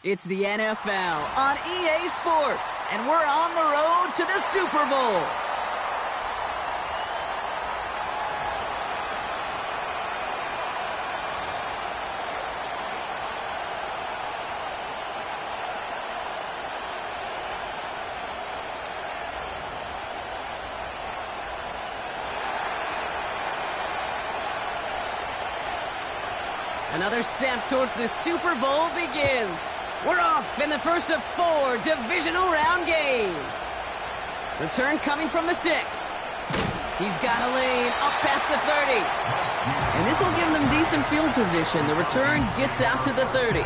It's the NFL on EA Sports, and we're on the road to the Super Bowl. Another step towards the Super Bowl begins. We're off in the first of 4 divisional round games. Return coming from the 6. He's got a lane up past the 30. And this will give them decent field position. The return gets out to the 30.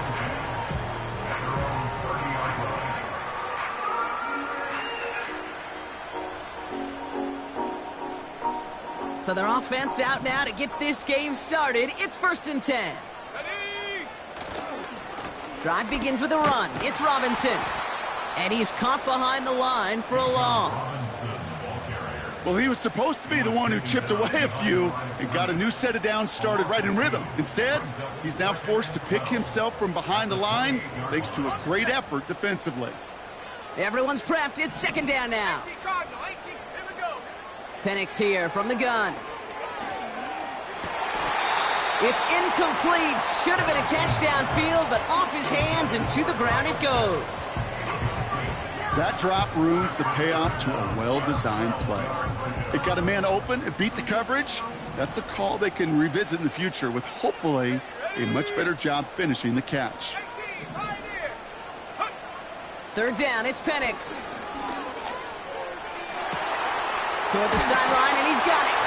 So their offense out now to get this game started. It's 1st and 10. Drive begins with a run. It's Robinson. And he's caught behind the line for a loss. Well, he was supposed to be the one who chipped away a few and got a new set of downs started right in rhythm. Instead, he's now forced to pick himself from behind the line thanks to a great effort defensively. Everyone's prepped. It's 2nd down now. Penix here from the gun. It's incomplete. Should have been a catch downfield, but off his hands and to the ground it goes. That drop ruins the payoff to a well-designed play. It got a man open, it beat the coverage. That's a call they can revisit in the future with hopefully a much better job finishing the catch. 3rd down, it's Penix. Toward the sideline, and he's got it.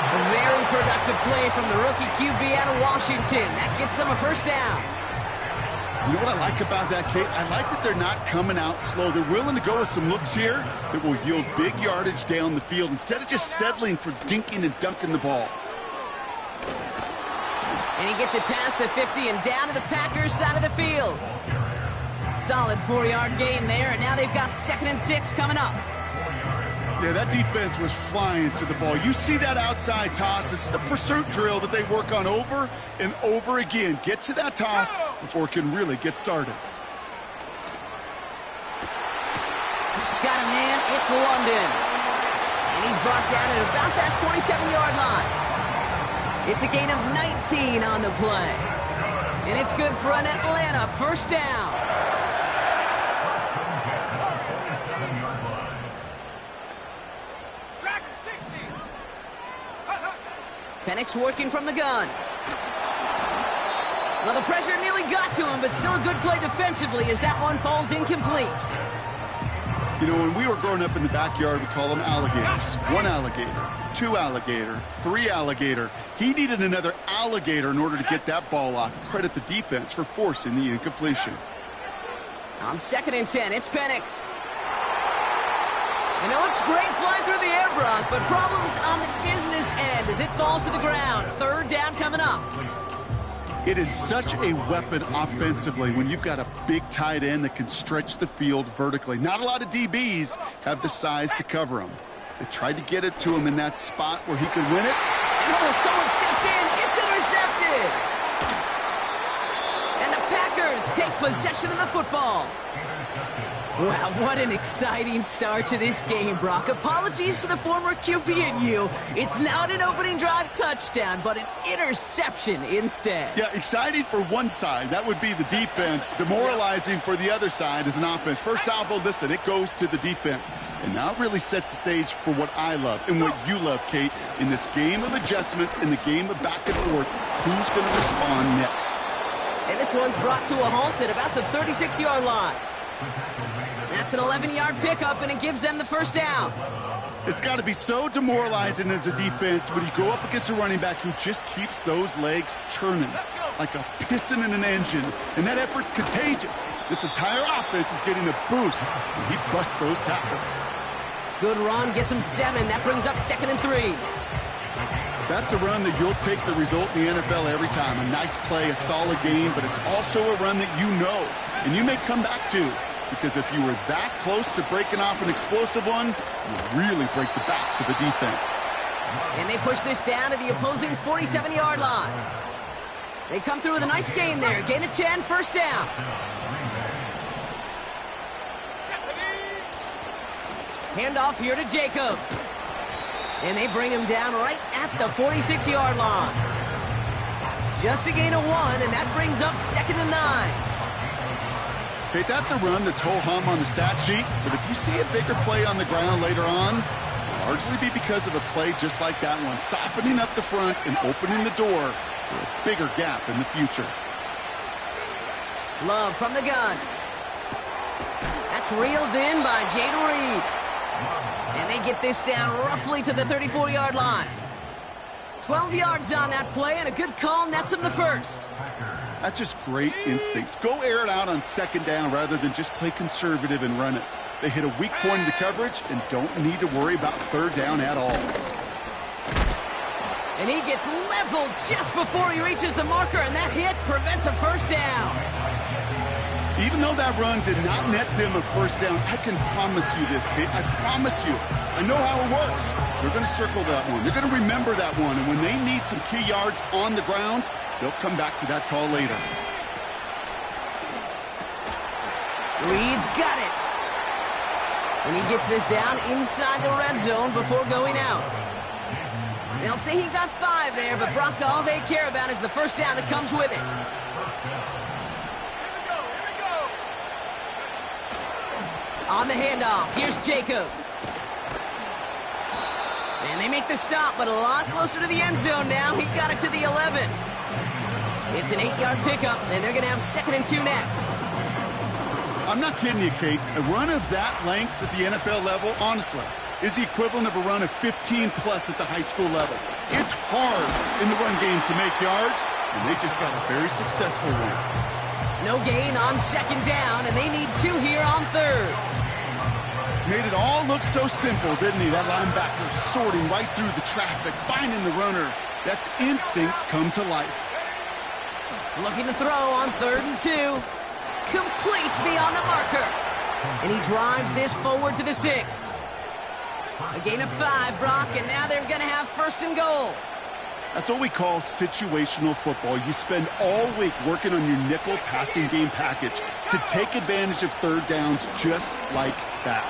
A very productive play from the rookie QB out of Washington. That gets them a 1st down. You know what I like about that, Kate? I like that they're not coming out slow. They're willing to go with some looks here that will yield big yardage down the field instead of just settling for dinking and dunking the ball. And he gets it past the 50 and down to the Packers side of the field. Solid 4-yard gain there, and now they've got 2nd and 6 coming up. Yeah, that defense was flying to the ball. You see that outside toss. This is a pursuit drill that they work on over and over again. Get to that toss before it can really get started. Got a man, it's London. And he's brought down at about that 27-yard line. It's a gain of 19 on the play. And it's good for an Atlanta 1st down. Penix working from the gun. Well, the pressure nearly got to him, but still a good play defensively as that one falls incomplete. You know, when we were growing up in the backyard, we call them alligators. 1 alligator, 2 alligator, 3 alligator. He needed another alligator in order to get that ball off. Credit the defense for forcing the incompletion. On 2nd and 10, it's Penix. And it looks great flying through the air, Brock, but problems on the business end as it falls to the ground. 3rd down coming up. It is such a weapon offensively when you've got a big tight end that can stretch the field vertically. Not a lot of DBs have the size to cover him. They tried to get it to him in that spot where he could win it. And someone stepped in. It's intercepted. And the Packers take possession of the football. Wow, what an exciting start to this game, Brock. Apologies to the former QB and you. It's not an opening drive touchdown, but an interception instead. Yeah, exciting for one side. That would be the defense. Demoralizing for the other side as an offense. First salvo, listen, it goes to the defense. And now it really sets the stage for what I love and what you love, Kate, in this game of adjustments, in the game of back and forth. Who's going to respond next? And this one's brought to a halt at about the 36-yard line. That's an 11-yard pickup, and it gives them the 1st down. It's got to be so demoralizing as a defense when you go up against a running back who just keeps those legs churning like a piston in an engine, and that effort's contagious. This entire offense is getting a boost, and he busts those tackles. Good run, gets him 7. That brings up 2nd and 3. That's a run that you'll take the result in the NFL every time. A nice play, a solid game, but it's also a run that you know, and you may come back to. Because if you were that close to breaking off an explosive one, you really break the backs of the defense. And they push this down to the opposing 47-yard line. They come through with a nice gain there. Gain of 10, first down. Handoff here to Jacobs. And they bring him down right at the 46-yard line. Just a gain of 1, and that brings up 2nd and 9. Okay, that's a run that's ho-hum on the stat sheet, but if you see a bigger play on the ground later on, it'll largely be because of a play just like that one, softening up the front and opening the door for a bigger gap in the future. Love from the gun. That's reeled in by Jaden Reed. And they get this down roughly to the 34-yard line. 12 yards on that play, and a good call nets him the first. That's just great instincts. Go air it out on 2nd down rather than just play conservative and run it. They hit a weak point in the coverage and don't need to worry about 3rd down at all. And he gets leveled just before he reaches the marker, and that hit prevents a first down. Even though that run did not net them a first down, I can promise you this, Kate. I promise you. I know how it works. They're going to circle that one. They're going to remember that one. And when they need some key yards on the ground, they'll come back to that call later. Reed's got it. And he gets this down inside the red zone before going out. They'll say he got 5 there, but Brock, all they care about is the first down that comes with it. On the handoff, here's Jacobs. And they make the stop, but a lot closer to the end zone now. He got it to the 11. It's an 8-yard pickup, and they're going to have 2nd and 2 next. I'm not kidding you, Kate. A run of that length at the NFL level, honestly, is the equivalent of a run of 15-plus at the high school level. It's hard in the run game to make yards, and they just got a very successful one. No gain on 2nd down, and they need 2 here on 3rd. Made it all look so simple, didn't he? That linebacker sorting right through the traffic, finding the runner. That's instincts come to life. Looking to throw on 3rd and 2. Complete beyond the marker. And he drives this forward to the 6. A gain of 5, Brock, and now they're going to have 1st and goal. That's what we call situational football. You spend all week working on your nickel passing game package to take advantage of 3rd downs just like that.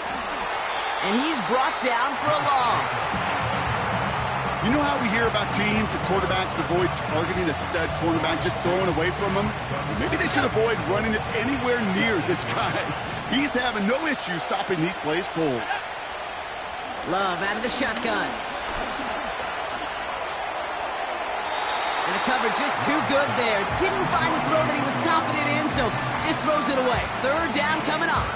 And he's brought down for a loss. You know how we hear about teams and quarterbacks avoid targeting a stud cornerback, just throwing away from him? Well, maybe they should avoid running it anywhere near this guy. He's having no issue stopping these plays cold. Love out of the shotgun. And the cover just too good there. Didn't find the throw that he was confident in, so just throws it away. 3rd down coming up.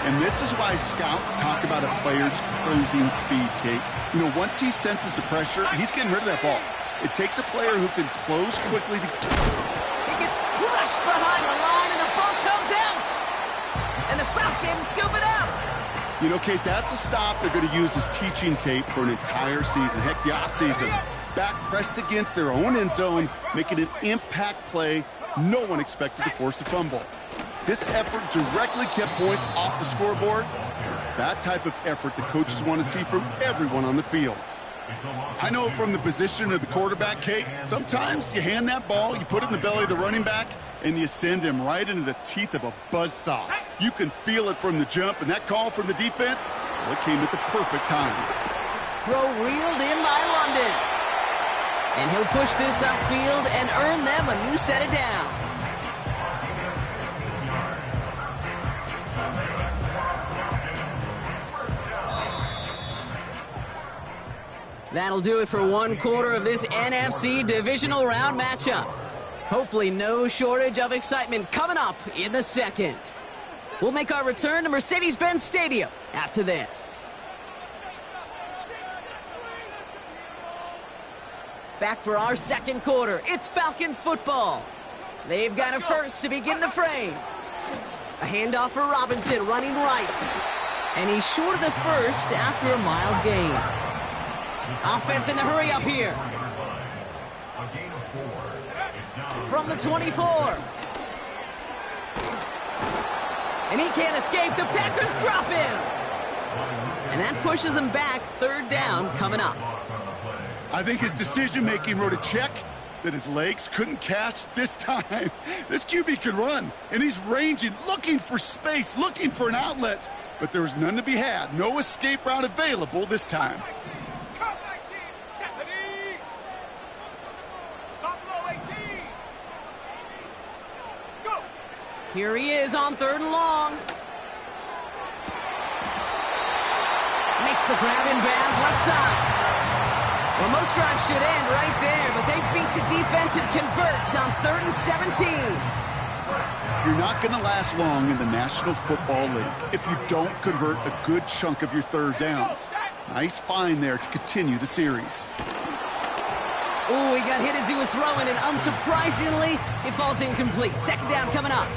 And this is why scouts talk about a player's cruising speed, Kate. You know, once he senses the pressure, he's getting rid of that ball. It takes a player who can close quickly to... He gets crushed behind the line, and the ball comes out. And the Falcons scoop it up. You know, Kate, that's a stop they're going to use as teaching tape for an entire season. Heck, the offseason. Back pressed against their own end zone, making an impact play. No one expected to force a fumble. This effort directly kept points off the scoreboard. It's that type of effort that coaches want to see from everyone on the field. I know from the position of the quarterback, Kate, sometimes you hand that ball, you put it in the belly of the running back, and you send him right into the teeth of a buzzsaw. You can feel it from the jump, and that call from the defense, well, it came at the perfect time. Throw reeled in by London. And he'll push this upfield and earn them a new set of downs. That'll do it for 1/4 of this NFC Divisional Round matchup. Hopefully no shortage of excitement coming up in the 2nd. We'll make our return to Mercedes-Benz Stadium after this. Back for our 2nd quarter. It's Falcons football. They've got a first to begin the frame. A handoff for Robinson running right. And he's short of the first after a mild gain. Offense in the hurry up here. From the 24. And he can't escape. The Packers drop him. And that pushes him back. 3rd down coming up. I think his decision-making wrote a check that his legs couldn't catch this time. This QB could run, and he's ranging, looking for space, looking for an outlet. But there was none to be had. No escape route available this time. Here he is on 3rd and long. Makes the grab in bounds left side. Well, most drives should end right there, but they beat the defense and converts on 3rd and 17. You're not going to last long in the National Football League if you don't convert a good chunk of your 3rd downs. Nice find there to continue the series. Ooh, he got hit as he was throwing, and unsurprisingly, it falls incomplete. 2nd down coming up.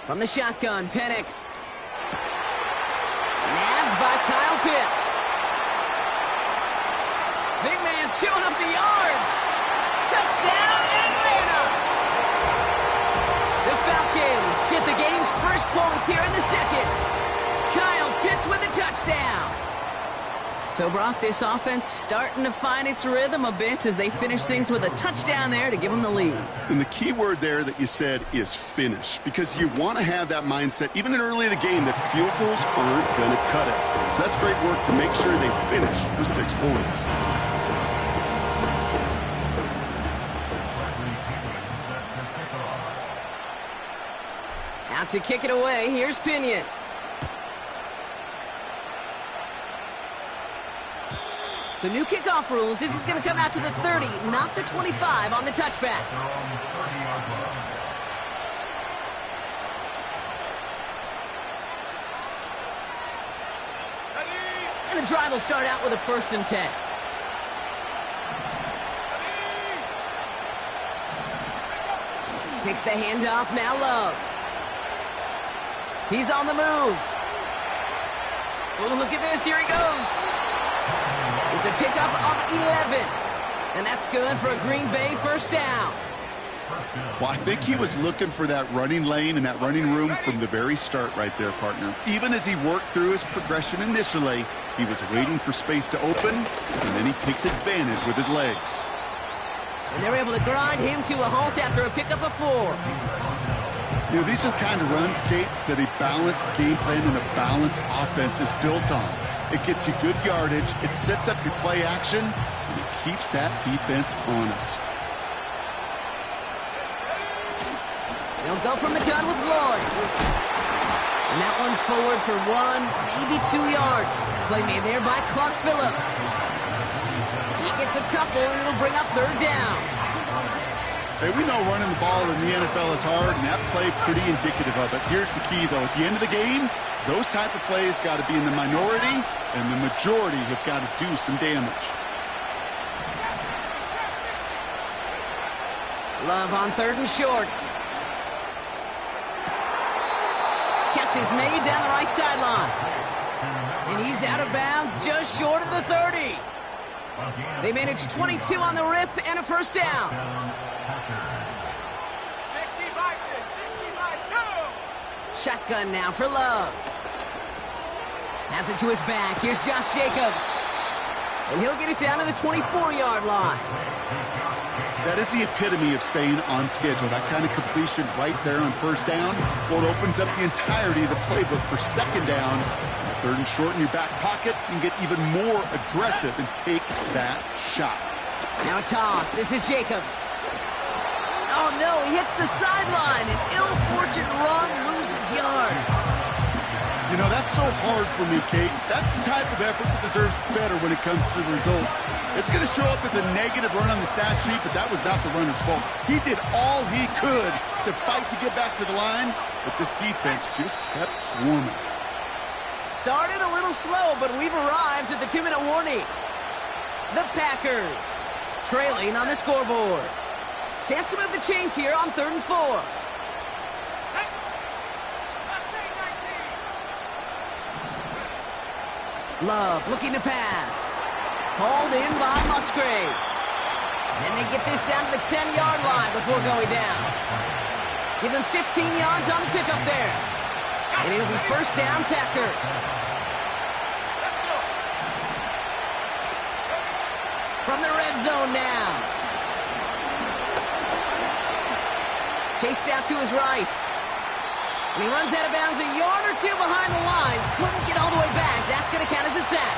From the shotgun, Penix. Nabbed by Kyle Pitts. Big man showing up the yards. Touchdown, Atlanta! The Falcons get the game's first points here in the 2nd. Kyle Pitts with a touchdown. So, Brock, this offense starting to find its rhythm a bit as they finish things with a touchdown there to give them the lead. And the key word there that you said is finish, because you want to have that mindset, even early in the game, that field goals aren't going to cut it. So that's great work to make sure they finish with 6 points. Out to kick it away, here's Pinion. So new kickoff rules. This is going to come out to the 30, not the 25 on the touchback. And the drive will start out with a 1st and 10. Takes the handoff, now Love. He's on the move. Oh, look at this, here he goes. It's a pickup of 11. And that's good for a Green Bay 1st down. Well, I think he was looking for that running lane and that running room from the very start right there, partner. Even as he worked through his progression initially, he was waiting for space to open, and then he takes advantage with his legs. And they're able to grind him to a halt after a pickup of 4. You know, these are the kind of runs, Kate, that a balanced game plan and a balanced offense is built on. It gets you good yardage, it sets up your play action, and it keeps that defense honest. They'll go from the gun with Lloyd. And that one's forward for 1, maybe 2 yards. Play made there by Clark Phillips. He gets a couple, and it'll bring up 3rd down. Hey, we know running the ball in the NFL is hard, and that play pretty indicative of it. Here's the key, though. At the end of the game, those type of plays got to be in the minority, and the majority have got to do some damage. Love on 3rd and short. Catch is made down the right sideline. And he's out of bounds just short of the 30. They manage 22 on the rip and a 1st down. 60-6, shotgun now for Love. Has it to his back. Here's Josh Jacobs. And he'll get it down to the 24-yard line. That is the epitome of staying on schedule. That kind of completion right there on 1st down. Well, it opens up the entirety of the playbook for 2nd down. 3rd and short in your back pocket. You can get even more aggressive and take that shot. Now a toss. This is Jacobs. Oh, no, he hits the sideline. An ill-fortunate run loses yards. You know, that's so hard for me, Kate. That's the type of effort that deserves better when it comes to the results. It's going to show up as a negative run on the stat sheet, but that was not the runner's fault. He did all he could to fight to get back to the line, but this defense just kept swarming. Started a little slow, but we've arrived at the 2-minute warning. The Packers trailing on the scoreboard. Chance to move the chains here on 3rd and 4. Love looking to pass. Hauled in by Musgrave. And they get this down to the 10-yard line before going down. Give him 15 yards on the pickup there. And it'll be 1st down, Packers. from the red zone now. Chased out to his right. And he runs out of bounds a yard or two behind the line. Couldn't get all the way back. That's going to count as a sack.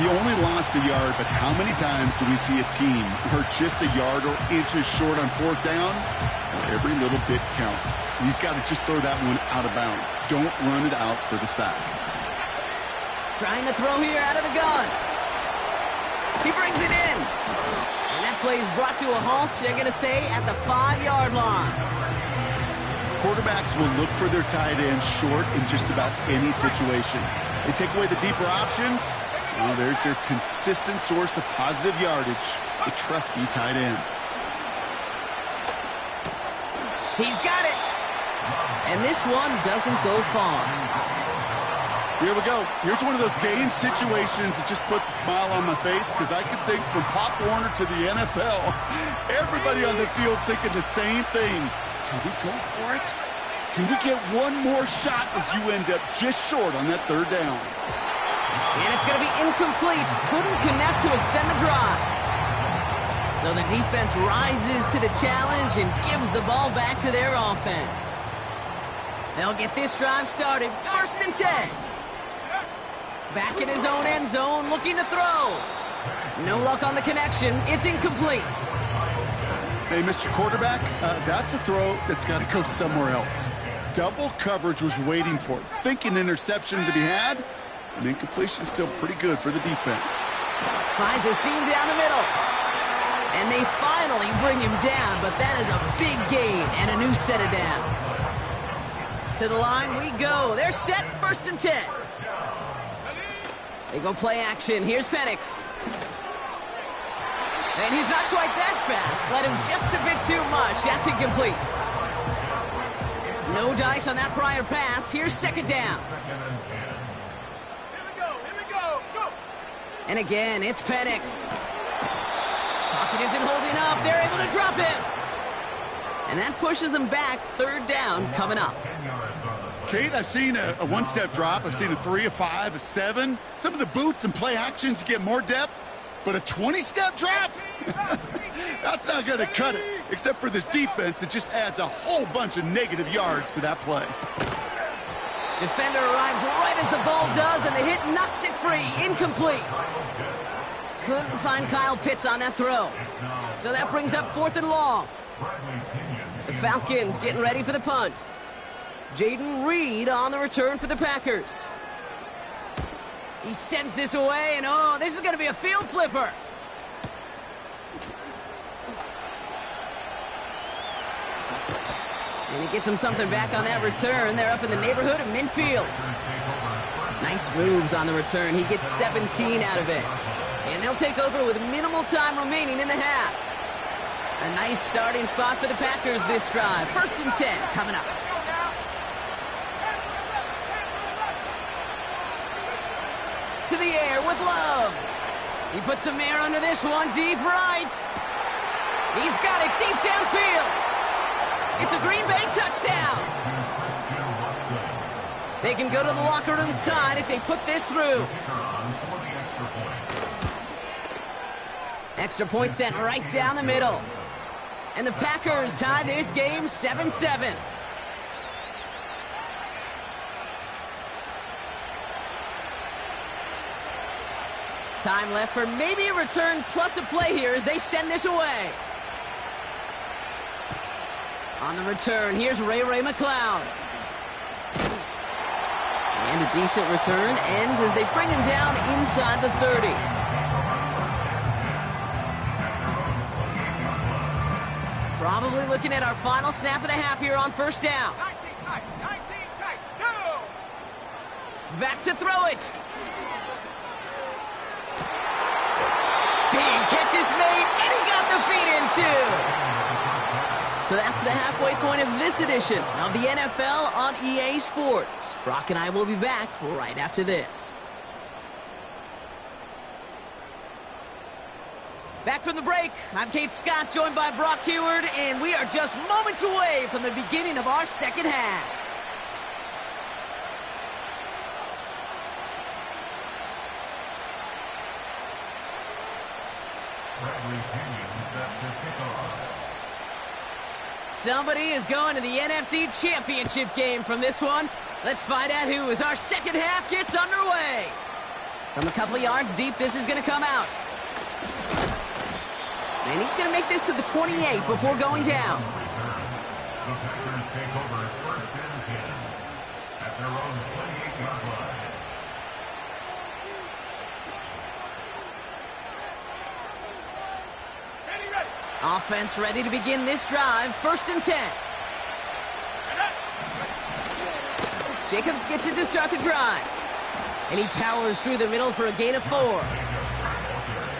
He only lost a yard, but how many times do we see a team who are just a yard or inches short on fourth down? Well, every little bit counts. He's got to just throw that one out of bounds. Don't run it out for the sack. Trying to throw here out of the gun. He brings it in. And that play is brought to a halt, they're going to say, at the 5-yard line. Quarterbacks will look for their tight end short in just about any situation. They take away the deeper options. Well, there's their consistent source of positive yardage, the trusty tight end. He's got it. And this one doesn't go far. Here we go. Here's one of those game situations that just puts a smile on my face because I can think from Pop Warner to the NFL, everybody on the field thinking the same thing. Can we go for it? Can we get one more shot as you end up just short on that third down? And it's going to be incomplete. Couldn't connect to extend the drive. So the defense rises to the challenge and gives the ball back to their offense. They'll get this drive started. 1st and 10. Back in his own end zone, looking to throw. No luck on the connection. It's incomplete. Hey, Mr. Quarterback, that's a throw that's got to go somewhere else. Double coverage was waiting for it. Thinking interception to be had. And incompletion still pretty good for the defense. Finds a seam down the middle. And they finally bring him down, but that is a big gain and a new set of downs. To the line we go. They're set. 1st and 10. They go play action. Here's Penix. And he's not quite that fast. Let him just a bit too much. That's incomplete. No dice on that prior pass. Here's 2nd down. And again, it's Penix. Pocket isn't holding up. They're able to drop him. And that pushes them back. 3rd down coming up. Kate, I've seen a one-step drop. I've seen a 3, a 5, a 7. Some of the boots and play actions get more depth. But a 20-step drop? That's not going to cut it. Except for this defense, it just adds a whole bunch of negative yards to that play. Defender arrives right as the ball does, and the hit knocks it free. Incomplete. Couldn't find Kyle Pitts on that throw. So that brings up 4th and long. The Falcons getting ready for the punt. Jaden Reed on the return for the Packers. He sends this away, and oh, this is going to be a field flipper. And he gets him something back on that return. They're up in the neighborhood of midfield. Nice moves on the return. He gets 17 out of it. And they'll take over with minimal time remaining in the half. A nice starting spot for the Packers this drive. 1st and 10 coming up. To the air with Love. He puts some air under this one, deep right. He's got it deep downfield. It's a Green Bay touchdown. They can go to the locker rooms tied if they put this through. Extra point sent right down the middle. And the Packers tie this game 7-7. Time left for maybe a return plus a play here as they send this away. On the return, here's Ray McCloud. And a decent return ends as they bring him down inside the 30. Probably looking at our final snap of the half here on 1st down. 19 tight, go! Back to throw it. Big catch is made, and he got the feet in too. So that's the halfway point of this edition of the NFL on EA Sports. Brock and I will be back right after this. Back from the break, I'm Kate Scott, joined by Brock Heward, and we are just moments away from the beginning of our 2nd half. Somebody is going to the NFC Championship game from this one. Let's find out who as our second half gets underway. From a couple of yards deep, this is going to come out. And he's going to make this to the 28 before going down. The Packers take over first and 10 at their own 28-yard line. Offense ready to begin this drive. First and 10. Jacobs gets it to start the drive. And he powers through the middle for a gain of 4.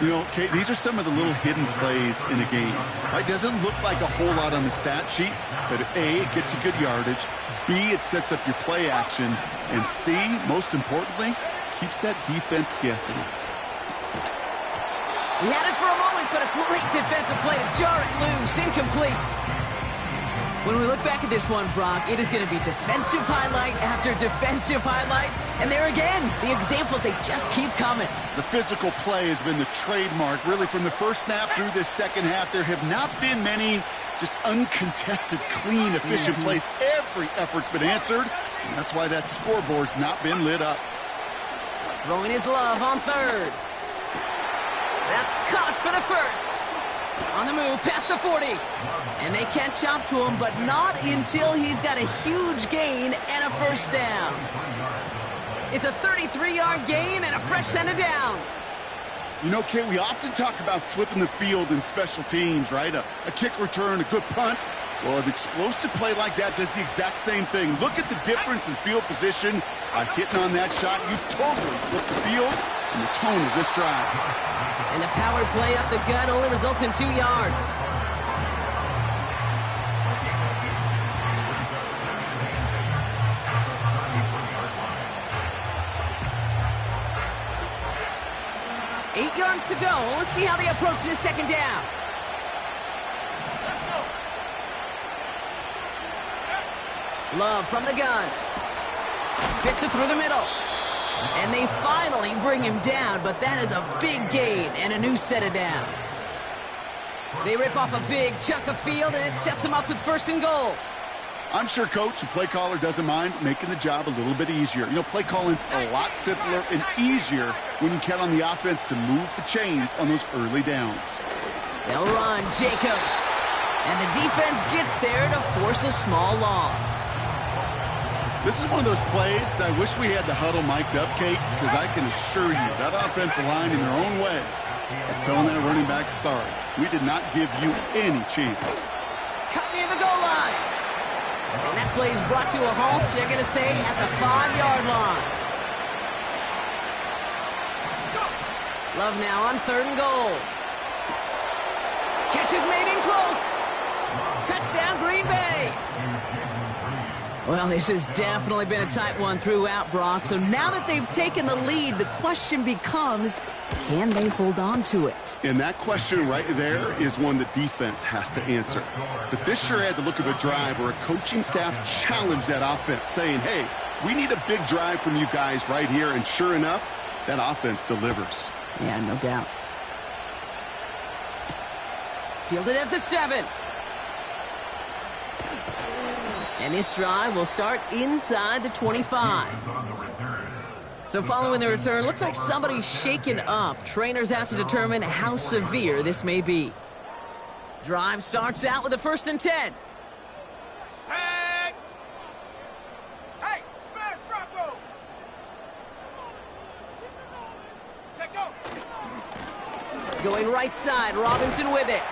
You know, Kate, these are some of the little hidden plays in a game. Right? Doesn't look like a whole lot on the stat sheet, but A, it gets you good yardage. B, it sets up your play action. And C, most importantly, keeps that defense guessing. He had it for a moment, but a great defensive play to jar it loose. Incomplete. When we look back at this one, Brock, it is going to be defensive highlight after defensive highlight. And there again, the examples, they just keep coming. The physical play has been the trademark. Really, from the first snap through this second half, there have not been many just uncontested, clean, efficient plays. Every effort's been answered, and that's why that scoreboard's not been lit up. Throwing his love on third. That's caught for the first. On the move, past the 40. And they can't chop to him, but not until he's got a huge gain and a first down. It's a 33-yard gain and a fresh set of downs. You know, Kate, we often talk about flipping the field in special teams, right? A kick return, a good punt. Well, an explosive play like that does the exact same thing. Look at the difference in field position. By hitting on that shot, you've totally flipped the field and the tone of this drive. And the power play up the gut only results in 2 yards. Eight yards to go. Let's see how they approach this second down. Love from the gun. Fits it through the middle. And they finally bring him down, but that is a big gain and a new set of downs. They rip off a big chunk of field, and it sets them up with first and goal. I'm sure Coach and play caller doesn't mind making the job a little bit easier. You know, play calling's a lot simpler and easier when you count on the offense to move the chains on those early downs. They'll run Jacobs. And the defense gets there to force a small loss. This is one of those plays that I wish we had the huddle mic'd up, Kate, because I can assure you that offensive line in their own way is telling that running back, sorry, we did not give you any chance. Cut near the goal line. And that play is brought to a halt, they're going to say, at the 5-yard line. Love now on third and goal. Catch is made in close. Touchdown, Green Bay. Well, this has definitely been a tight one throughout, Brock. So now that they've taken the lead, the question becomes, can they hold on to it? And that question right there is one the defense has to answer. But this sure had the look of a drive where a coaching staff challenged that offense, saying, hey, we need a big drive from you guys right here. And sure enough, that offense delivers. Yeah, no doubts. Fielded at the 7. And this drive will start inside the 25. So following the return, looks like somebody's shaken up. Trainers out to determine how severe this may be. Drive starts out with a first and 10. Set. Hey, smash Bronco. Check go. Going right side, Robinson with it.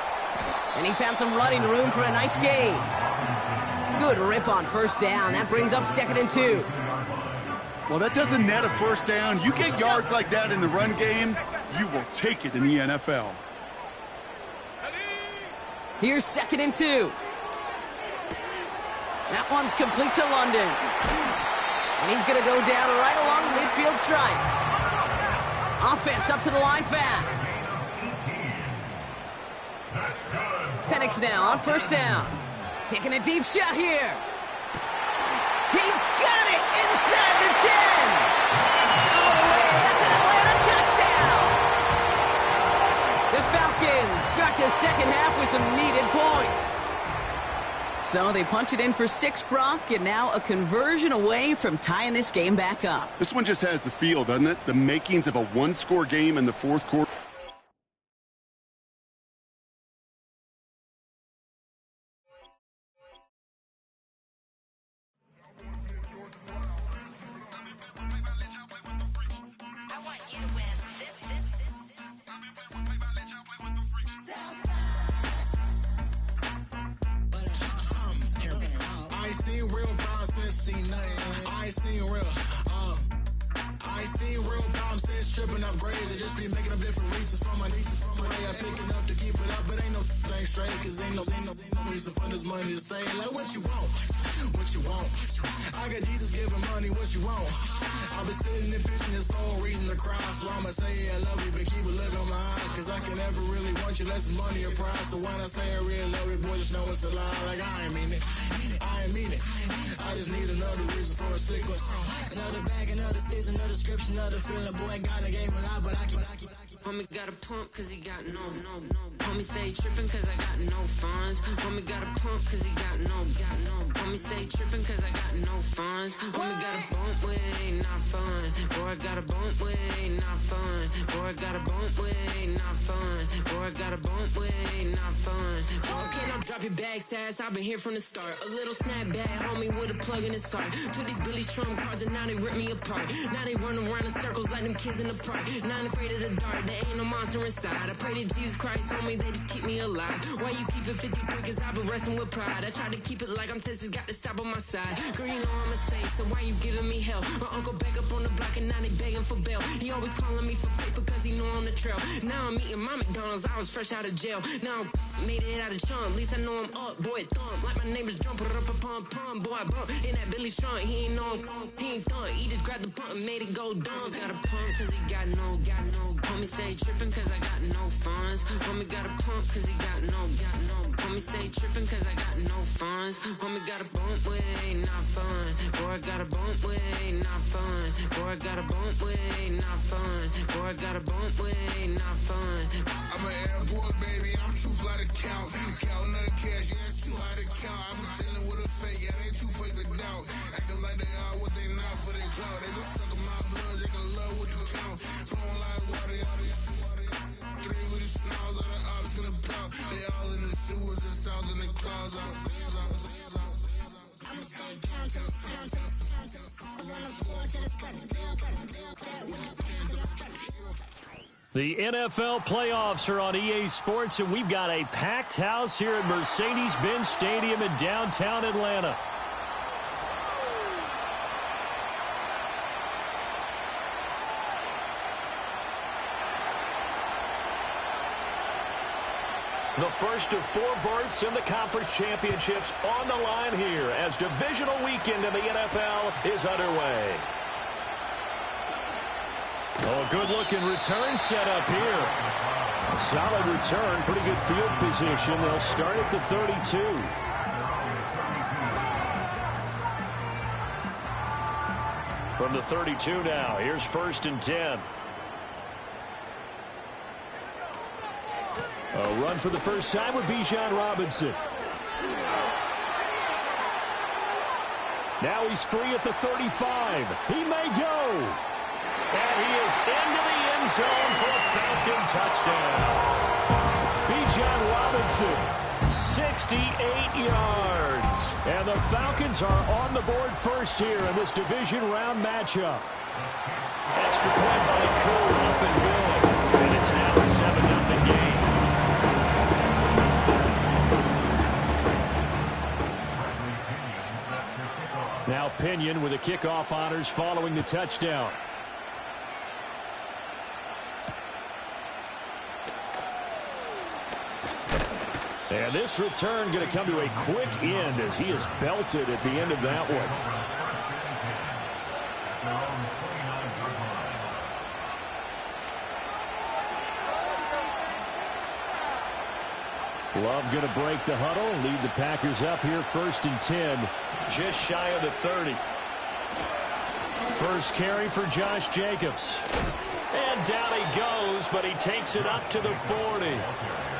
And he found some running room for a nice gain. Good rip on first down. That brings up second and 2. Well, that doesn't net a first down. You get yards like that in the run game, you will take it in the NFL. Here's second and 2. That one's complete to London. And he's going to go down right along the midfield stripe. Offense up to the line fast. Penix now on first down. Taking a deep shot here. He's got it inside the 10. All the way. That's an Atlanta touchdown. The Falcons second half with some needed points. So they punch it in for 6, Brock, and now a conversion away from tying this game back up. This one just has the feel, doesn't it? The makings of a one-score game in the fourth quarter. I ain't seen real problems since seen nothing. I ain't seen real problems since tripping off grades. I just be making up different reasons for my nieces. From my way I pick enough to keep it up, but ain't no thing straight. Cause ain't no reason for this money to stay. Like what you want? What you want? I got Jesus giving money, what you want? I've been sitting and pitching this for a reason to cry. So I'ma say I love you, but keep a look on my eye. Cause I can never really want you unless it's money or prize. So when I say I really love you, boy, just know it's a lie. Like I ain't mean it. I ain't mean it. I just need another reason for a sequence. Another bag, another season, another description, another feeling. Boy, got a game a lot, but I keep. Homie got a pump cause he got no. Homie stay trippin' cause I got no funds. Homie got a pump cause he got no. Homie stay trippin' cause I got no funds. Homie got a bump with it ain't not fun. Boy, I got a bump with it ain't not fun. Boy, I got a bump with it ain't not fun. Boy, I got a bump with it ain't not fun. Boy, can I drop your bag, sass? I've been here from the start. A little snapback, homie, with a plug in his heart. Took these Billy Strum cards and now they rip me apart. Now they run around in circles like them kids in the park. Now I'm afraid of the dark, there ain't no monster inside. I pray to Jesus Christ, homie, they just keep me alive. Why you keep it 53? Cause I've been wrestling with pride. I try to keep it like I'm Texas, got the stop on my side. Girl, you know I'm a saint, so why you giving me hell? My uncle back up on the block and now they begging for bail. He always calling me for paper cause he know I'm the trail. Now I'm eating my McDonald's, I was fresh out of jail. Now I made it out of chump, at least I know I'm up, boy, thump. Like my neighbors jumping up a pum, boy, I bump. In that Billy Strong, he ain't know he ain't thump. He just grabbed the pump and made it go dumb. Got a pump cause he got no. Homie stay trippin' cause I got no funds. Homie got a pump cause he got no. Homie stay trippin' cause I got no funds. Homie got a bump with it ain't not fun. Boy, I got a bump with it ain't not fun. Boy, I got a bump with it ain't not fun. Boy, I got a bump with it ain't not fun. I'm an airport baby, I'm too fly to count. Counting the cash, yeah, it's too high to count. I've been dealing with a fake, yeah, they too fake to doubt. Acting like they are what they not for their clout. They just suckin' my blood, they can love what you count. Flowing like water, three with the smiles, all the ops gonna plow. They all in the sewers and sounds in the clouds. I'ma stay down to the sound, on the floor to the steps, The NFL playoffs are on EA Sports, and we've got a packed house here at Mercedes-Benz Stadium in downtown Atlanta. The first of 4 berths in the conference championships on the line here as divisional weekend in the NFL is underway. Oh, a good-looking return set up here. A solid return, pretty good field position. They'll start at the 32. From the 32 now, here's 1st and 10. A run for the first time with Bijan Robinson. Now he's free at the 35. He may go. And he is into the end zone for a Falcon touchdown. Bijan Robinson, 68 yards. And the Falcons are on the board first here in this division round matchup. Extra point by Cole, up and good. And it's now a 7-0 game. Now Pinion with the kickoff honors following the touchdown. And this return going to come to a quick end as he is belted at the end of that one. Love going to break the huddle, lead the Packers up here 1st and 10, just shy of the 30. First carry for Josh Jacobs. And And down he goes, but he takes it up to the 40.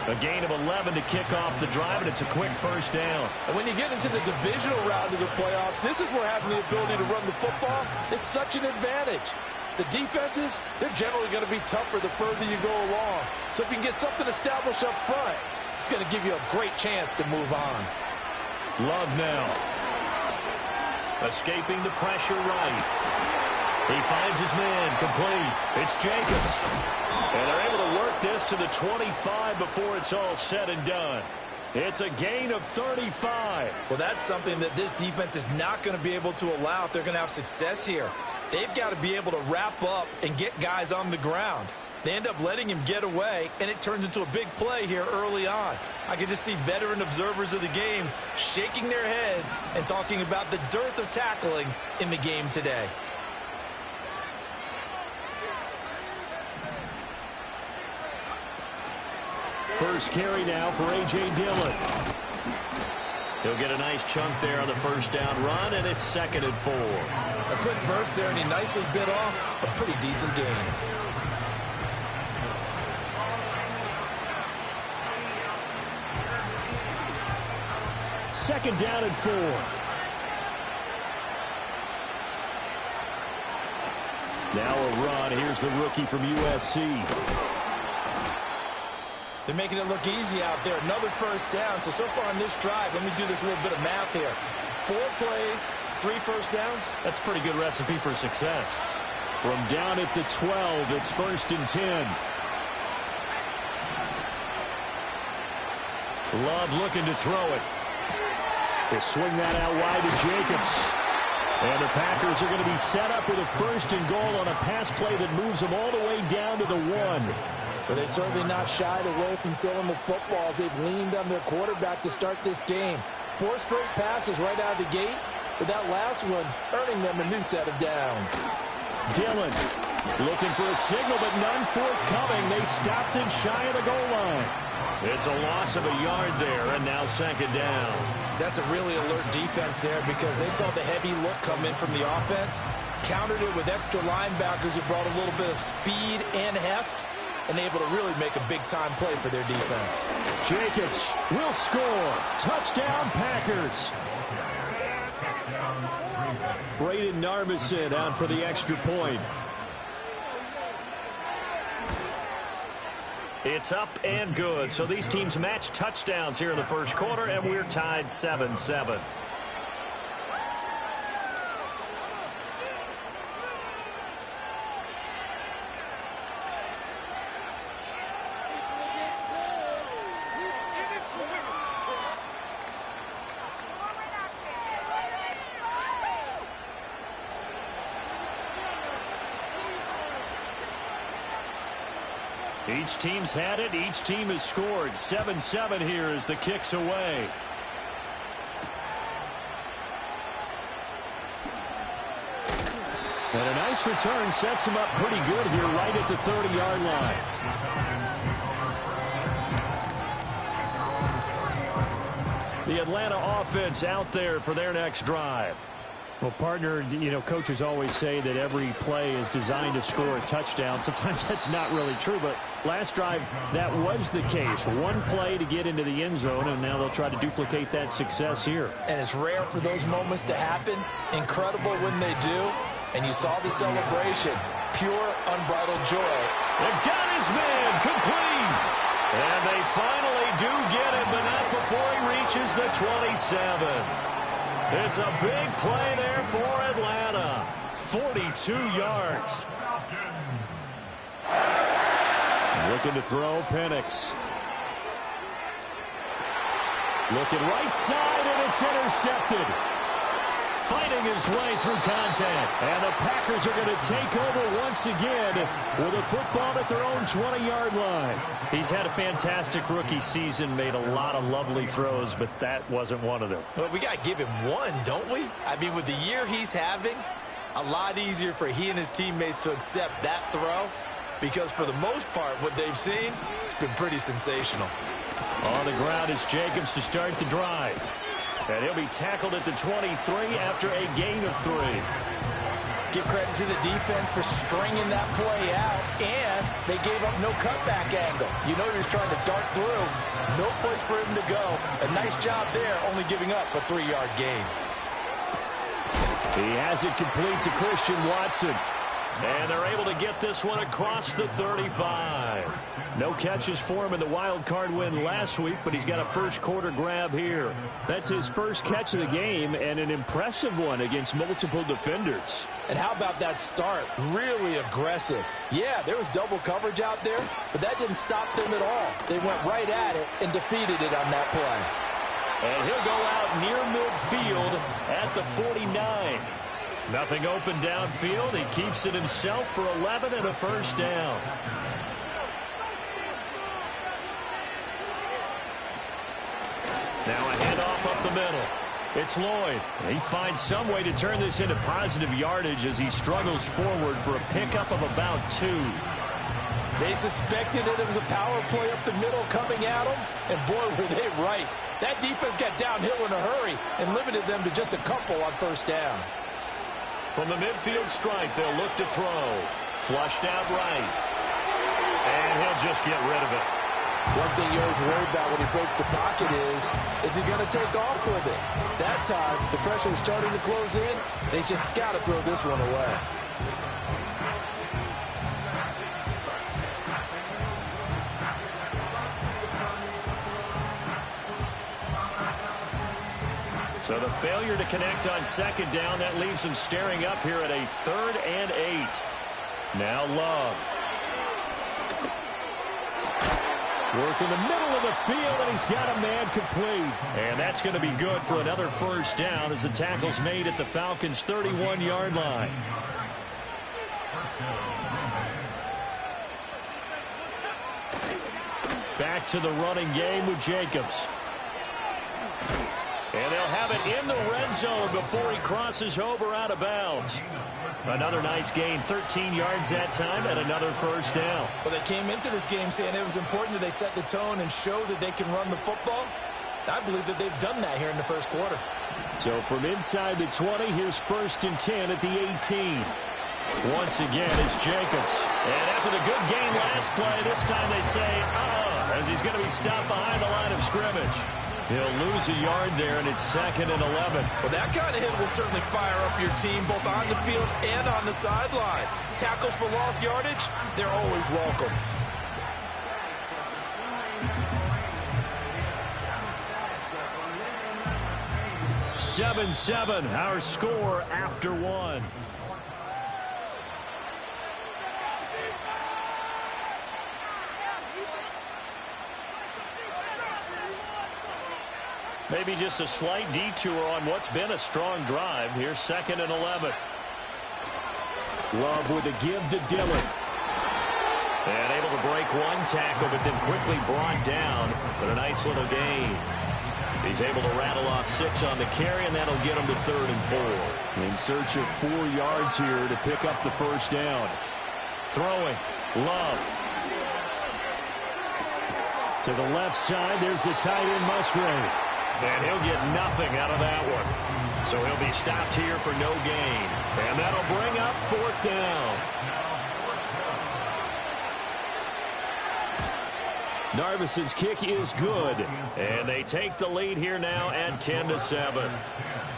A gain of 11 to kick off the drive, and it's a quick first down. And when you get into the divisional round of the playoffs, this is where having the ability to run the football is such an advantage. The defenses, they're generally going to be tougher the further you go along. So if you can get something established up front, it's going to give you a great chance to move on. Love now. Escaping the pressure right. He finds his man complete. It's Jacobs. And they're able to work this to the 25 before it's all said and done. It's a gain of 35. Well, that's something that this defense is not going to be able to allow if they're going to have success here. They've got to be able to wrap up and get guys on the ground. They end up letting him get away, and it turns into a big play here early on. I can just see veteran observers of the game shaking their heads and talking about the dearth of tackling in the game today. First carry now for A.J. Dillon. He'll get a nice chunk there on the first down run, and it's 2nd and 4. A quick burst there, and he nicely bit off a pretty decent gain. Second down and 4. Now a run. Here's the rookie from USC. They're making it look easy out there. Another first down. So far on this drive, let me do this little bit of math here. 4 plays, 3 first downs. That's a pretty good recipe for success. From down at the 12, it's 1st and 10. Love looking to throw it. They swing that out wide to Jacobs. And the Packers are going to be set up with a 1st and goal on a pass play that moves them all the way down to the 1. But they've certainly not shied away from throwing the football as they've leaned on their quarterback to start this game. 4 straight passes right out of the gate, with that last one earning them a new set of downs. Dillon looking for a signal, but none forthcoming. They stopped him shy of the goal line. It's a loss of a yard there, and now 2nd down. That's a really alert defense there because they saw the heavy look come in from the offense, countered it with extra linebackers who brought a little bit of speed and heft, and able to really make a big-time play for their defense. Jacobs will score. Touchdown, Packers. Braden Narbison out for the extra point. It's up and good. So these teams match touchdowns here in the first quarter, and we're tied 7-7. Each team's had it. Each team has scored. 7-7 here as the kick's away. And a nice return sets him up pretty good here right at the 30-yard line. The Atlanta offense out there for their next drive. Well, partner, coaches always say that every play is designed to score a touchdown. Sometimes that's not really true, but last drive, that was the case. One play to get into the end zone, and now they'll try to duplicate that success here. And it's rare for those moments to happen. Incredible when they do. And you saw the celebration. Pure, unbridled joy. They got his man complete. And they finally do get him, but not before he reaches the 27. It's a big play there for Atlanta. 42 yards. Looking to throw, Penix. Looking right side, and it's intercepted. Fighting his way through contact. And the Packers are going to take over once again with a football at their own 20-yard line. He's had a fantastic rookie season, made a lot of lovely throws, but that wasn't one of them. Well, we got to give him one, don't we? I mean, with the year he's having, a lot easier for he and his teammates to accept that throw because for the most part, what they've seen, it's been pretty sensational. On the ground is Jacobs to start the drive. And he'll be tackled at the 23 after a gain of 3. Give credit to the defense for stringing that play out, and they gave up no cutback angle. You know he was trying to dart through. No place for him to go. A nice job there, only giving up a 3-yard gain. He has it complete to Christian Watson. And they're able to get this one across the 35. No catches for him in the wild card win last week, but he's got a first quarter grab here. That's his first catch of the game, and an impressive one against multiple defenders. And how about that start? Really aggressive. Yeah, there was double coverage out there, but that didn't stop them at all. They went right at it and defeated it on that play. And he'll go out near midfield at the 49. Nothing open downfield. He keeps it himself for 11 and a first down. Now a handoff up the middle. It's Lloyd. He finds some way to turn this into positive yardage as he struggles forward for a pickup of about 2. They suspected that it was a power play up the middle coming at them, and boy, were they right. That defense got downhill in a hurry and limited them to just a couple on first down. From the midfield stripe, they'll look to throw. Flushed out right. And he'll just get rid of it. One thing you always worry about when he breaks the pocket is he going to take off with it? That time, the pressure was starting to close in. They just got to throw this one away. So the failure to connect on second down, that leaves him staring up here at a 3rd and 8. Now Love. Work in the middle of the field, and he's got a man complete. And that's going to be good for another first down as the tackle's made at the Falcons' 31-yard line. Back to the running game with Jacobs. And they'll have it in the red zone before he crosses over out of bounds. Another nice gain, 13 yards that time, and another first down. Well, they came into this game saying it was important that they set the tone and show that they can run the football. I believe that they've done that here in the first quarter. So from inside the 20, here's 1st and 10 at the 18. Once again, it's Jacobs. And after the good game last play, this time they say, as he's going to be stopped behind the line of scrimmage. He'll lose a yard there, and it's 2nd and 11. Well, that kind of hit will certainly fire up your team, both on the field and on the sideline. Tackles for lost yardage, they're always welcome. (7-7), our score after 1. Maybe just a slight detour on what's been a strong drive. Here's 2nd and 11. Love with a give to Dillon. And able to break one tackle, but then quickly brought down. But a nice little gain. He's able to rattle off 6 on the carry, and that'll get him to 3rd and 4. In search of 4 yards here to pick up the first down. Throwing. Love. To the left side, there's the tight end Musgrave. And he'll get nothing out of that one. So he'll be stopped here for no gain. And that'll bring up 4th down. Narvis's kick is good. And they take the lead here now at 10-7.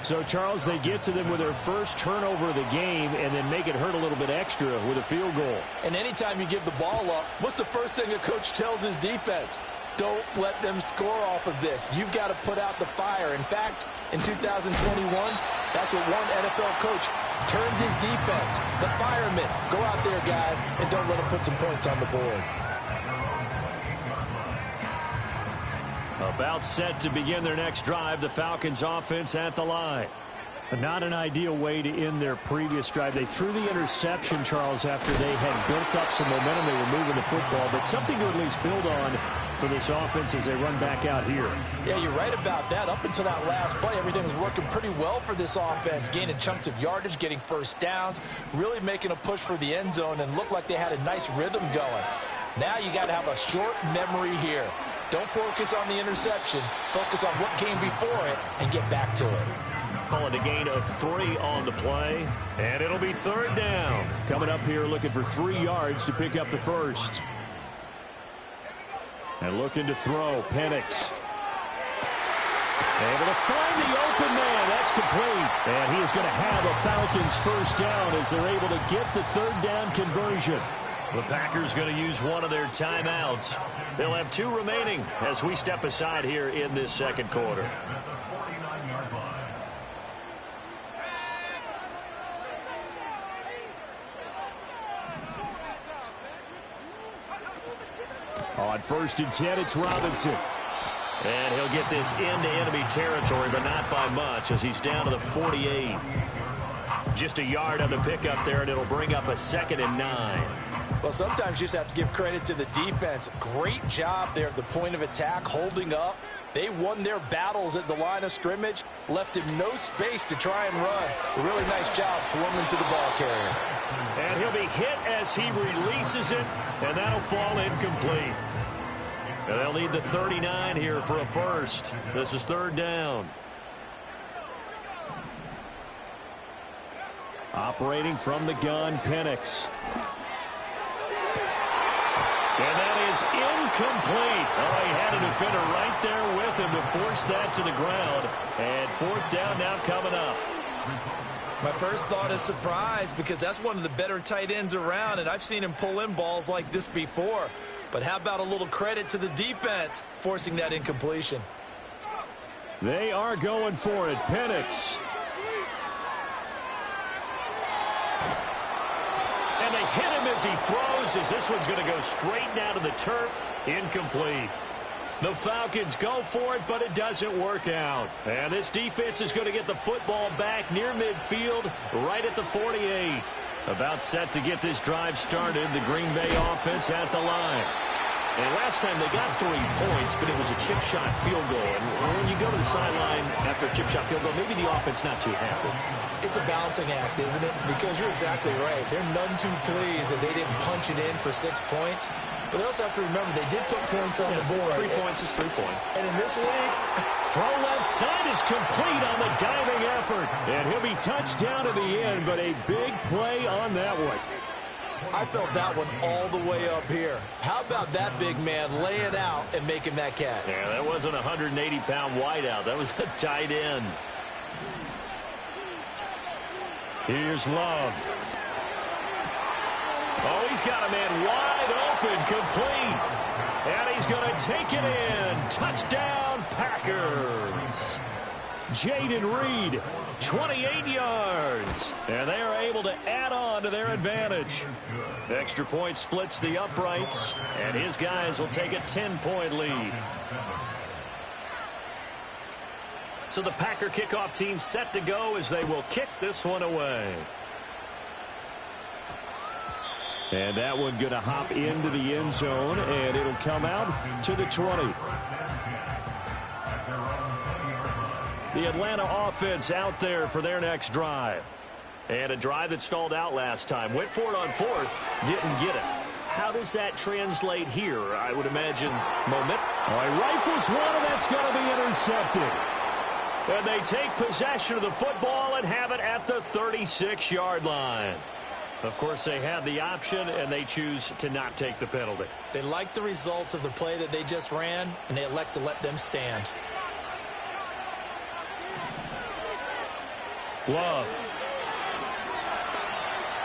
So, Charles, they get to them with their first turnover of the game and then make it hurt a little bit extra with a field goal. And anytime you give the ball up, what's the first thing a coach tells his defense? Don't let them score off of this. You've got to put out the fire. In fact, in 2021, that's what one NFL coach termed his defense. The firemen. Go out there, guys, and don't let them put some points on the board. About set to begin their next drive, the Falcons offense at the line. Not an ideal way to end their previous drive. They threw the interception, Charles, after they had built up some momentum. They were moving the football, but something to at least build on for this offense as they run back out here. Yeah, you're right about that. Up until that last play, everything was working pretty well for this offense, gaining chunks of yardage, getting first downs, really making a push for the end zone, and looked like they had a nice rhythm going. Now you got to have a short memory here. Don't focus on the interception. Focus on what came before it and get back to it. Call it a gain of 3 on the play. And it'll be 3rd down. Coming up here looking for 3 yards to pick up the first. And looking to throw, Penix. Able to find the open man. That's complete. And he is going to have a Falcons first down as they're able to get the 3rd down conversion. The Packers going to use one of their timeouts. They'll have 2 remaining as we step aside here in this second quarter. On 1st and 10, it's Robinson. And he'll get this into enemy territory, but not by much as he's down to the 48. Just a yard on the pickup there, and it'll bring up a 2nd and 9. Well, sometimes you just have to give credit to the defense. Great job there at the point of attack, holding up. They won their battles at the line of scrimmage, left him no space to try and run. A really nice job swarming to the ball carrier. And he'll be hit as he releases it, and that'll fall incomplete. And they'll need the 39 here for a first. This is 3rd down. Operating from the gun, Penix. And that is incomplete. Oh, he had a defender right there with him to force that to the ground. And 4th down now coming up. My first thought is surprise because that's one of the better tight ends around, and I've seen him pull in balls like this before. But how about a little credit to the defense forcing that incompletion? They are going for it. Penix. And they hit him as he throws, as this one's going to go straight down to the turf. Incomplete. The Falcons go for it, but it doesn't work out. And this defense is going to get the football back near midfield, right at the 48. About set to get this drive started, the Green Bay offense at the line. And last time they got 3 points, but it was a chip shot field goal. And when you go to the sideline after a chip shot field goal, maybe the offense not too happy. It's a balancing act, isn't it? Because you're exactly right. They're none too pleased that they didn't punch it in for 6 points. But they also have to remember they did put points on the board. 3 points is 3 points. And in this league, throw left side is complete on the diving effort. And he'll be touched down to the end, but a big play on that one. I felt that one all the way up here. How about that big man laying out and making that catch? Yeah, that wasn't a 180-pound wideout. That was a tight end. Here's Love. Oh, he's got a man wide open, complete. And he's going to take it in. Touchdown, Packers. Jaden Reed, 28 yards. And they are able to add on to their advantage. Extra point splits the uprights, and his guys will take a 10-point lead. So the Packer kickoff team set to go as they will kick this one away. And that one going to hop into the end zone, and it'll come out to the 20. The Atlanta offense out there for their next drive. And a drive that stalled out last time. Went for it on 4th. Didn't get it. How does that translate here? I would imagine moment. Oh, he rifles one, and that's going to be intercepted. And they take possession of the football and have it at the 36-yard line. Of course, they have the option, and they choose to not take the penalty. They like the results of the play that they just ran, and they elect to let them stand. Love.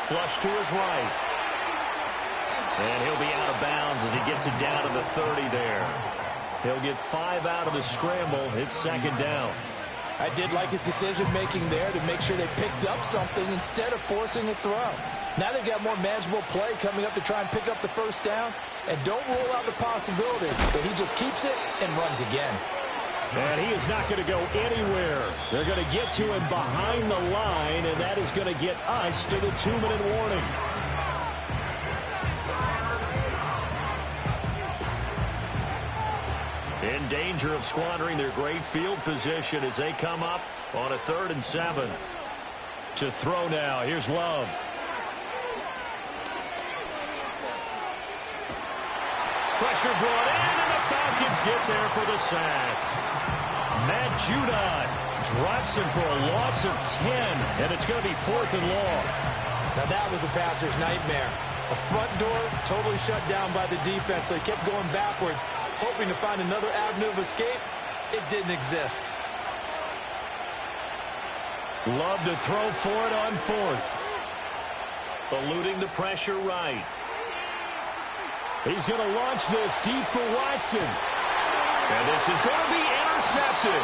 Flush to his right. And he'll be out of bounds as he gets it down to the 30 there. He'll get 5 out of the scramble. It's 2nd down. I did like his decision-making there to make sure they picked up something instead of forcing a throw. Now they've got more manageable play coming up to try and pick up the first down. And don't rule out the possibility that he just keeps it and runs again. And he is not going to go anywhere. They're going to get to him behind the line, and that is going to get us to the 2-minute warning. In danger of squandering their great field position as they come up on a 3rd and 7. To throw now. Here's Love. Pressure brought in, and the Falcons get there for the sack. Matt Judon Drops him for a loss of 10, and it's going to be 4th and long. Now that was a passer's nightmare. The front door totally shut down by the defense, so he kept going backwards, hoping to find another avenue of escape. It didn't exist. Love to throw for it on 4th. Eluding the pressure right. He's going to launch this deep for Watson. And this is going to be intercepted.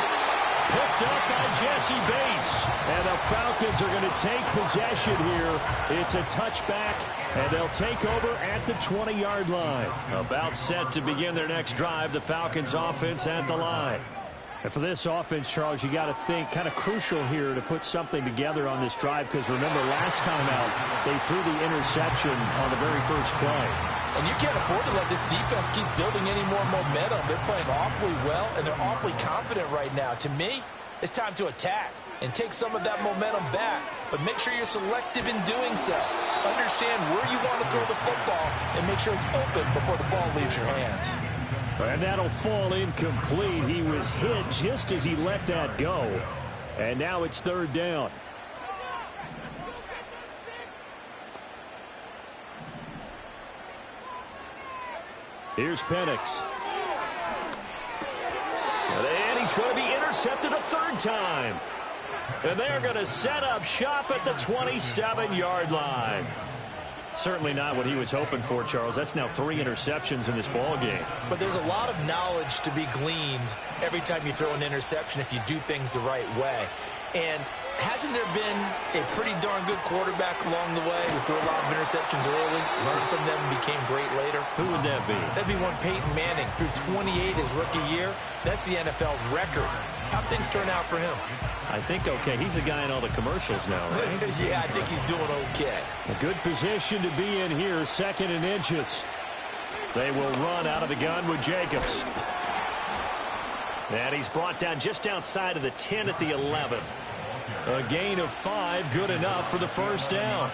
Picked up by Jesse Bates. And the Falcons are going to take possession here. It's a touchback, and they'll take over at the 20-yard line. About set to begin their next drive, the Falcons offense at the line. And for this offense, Charles, you got to think kind of crucial here to put something together on this drive, because remember last time out, they threw the interception on the very first play. And you can't afford to let this defense keep building any more momentum. They're playing awfully well, and they're awfully confident right now. To me, it's time to attack and take some of that momentum back, but make sure you're selective in doing so. Understand where you want to throw the football and make sure it's open before the ball leaves your hands. And that'll fall incomplete. He was hit just as he let that go. And now it's 3rd down. Here's Penix. And he's going to be intercepted a 3rd time. And they're going to set up shop at the 27-yard line. Certainly not what he was hoping for, Charles. That's now 3 interceptions in this ball game. But there's a lot of knowledge to be gleaned every time you throw an interception if you do things the right way. And hasn't there been a pretty darn good quarterback along the way who threw a lot of interceptions early, learned from them, and became great later? Who would that be? That'd be one Peyton Manning. Threw 28 his rookie year. That's the NFL record. How'd things turn out for him? I think okay. He's a guy in all the commercials now, right? Yeah, I think he's doing okay. A good position to be in here, 2nd and inches. They will run out of the gun with Jacobs. And he's brought down just outside of the 10 at the 11. A gain of 5, good enough for the 1st down.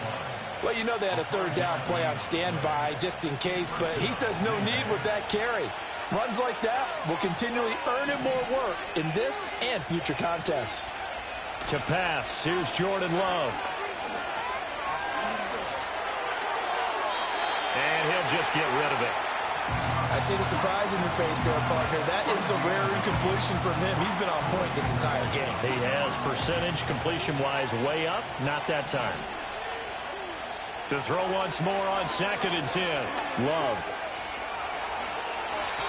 Well, you know they had a 3rd down play on standby just in case, but he says no need with that carry. Runs like that will continually earn him more work in this and future contests. To pass, here's Jordan Love. And he'll just get rid of it. I see the surprise in your face there, partner. That is a rare incompletion from him. He's been on point this entire game. He has percentage completion-wise way up. Not that time. To throw once more on 2nd and 10. Love.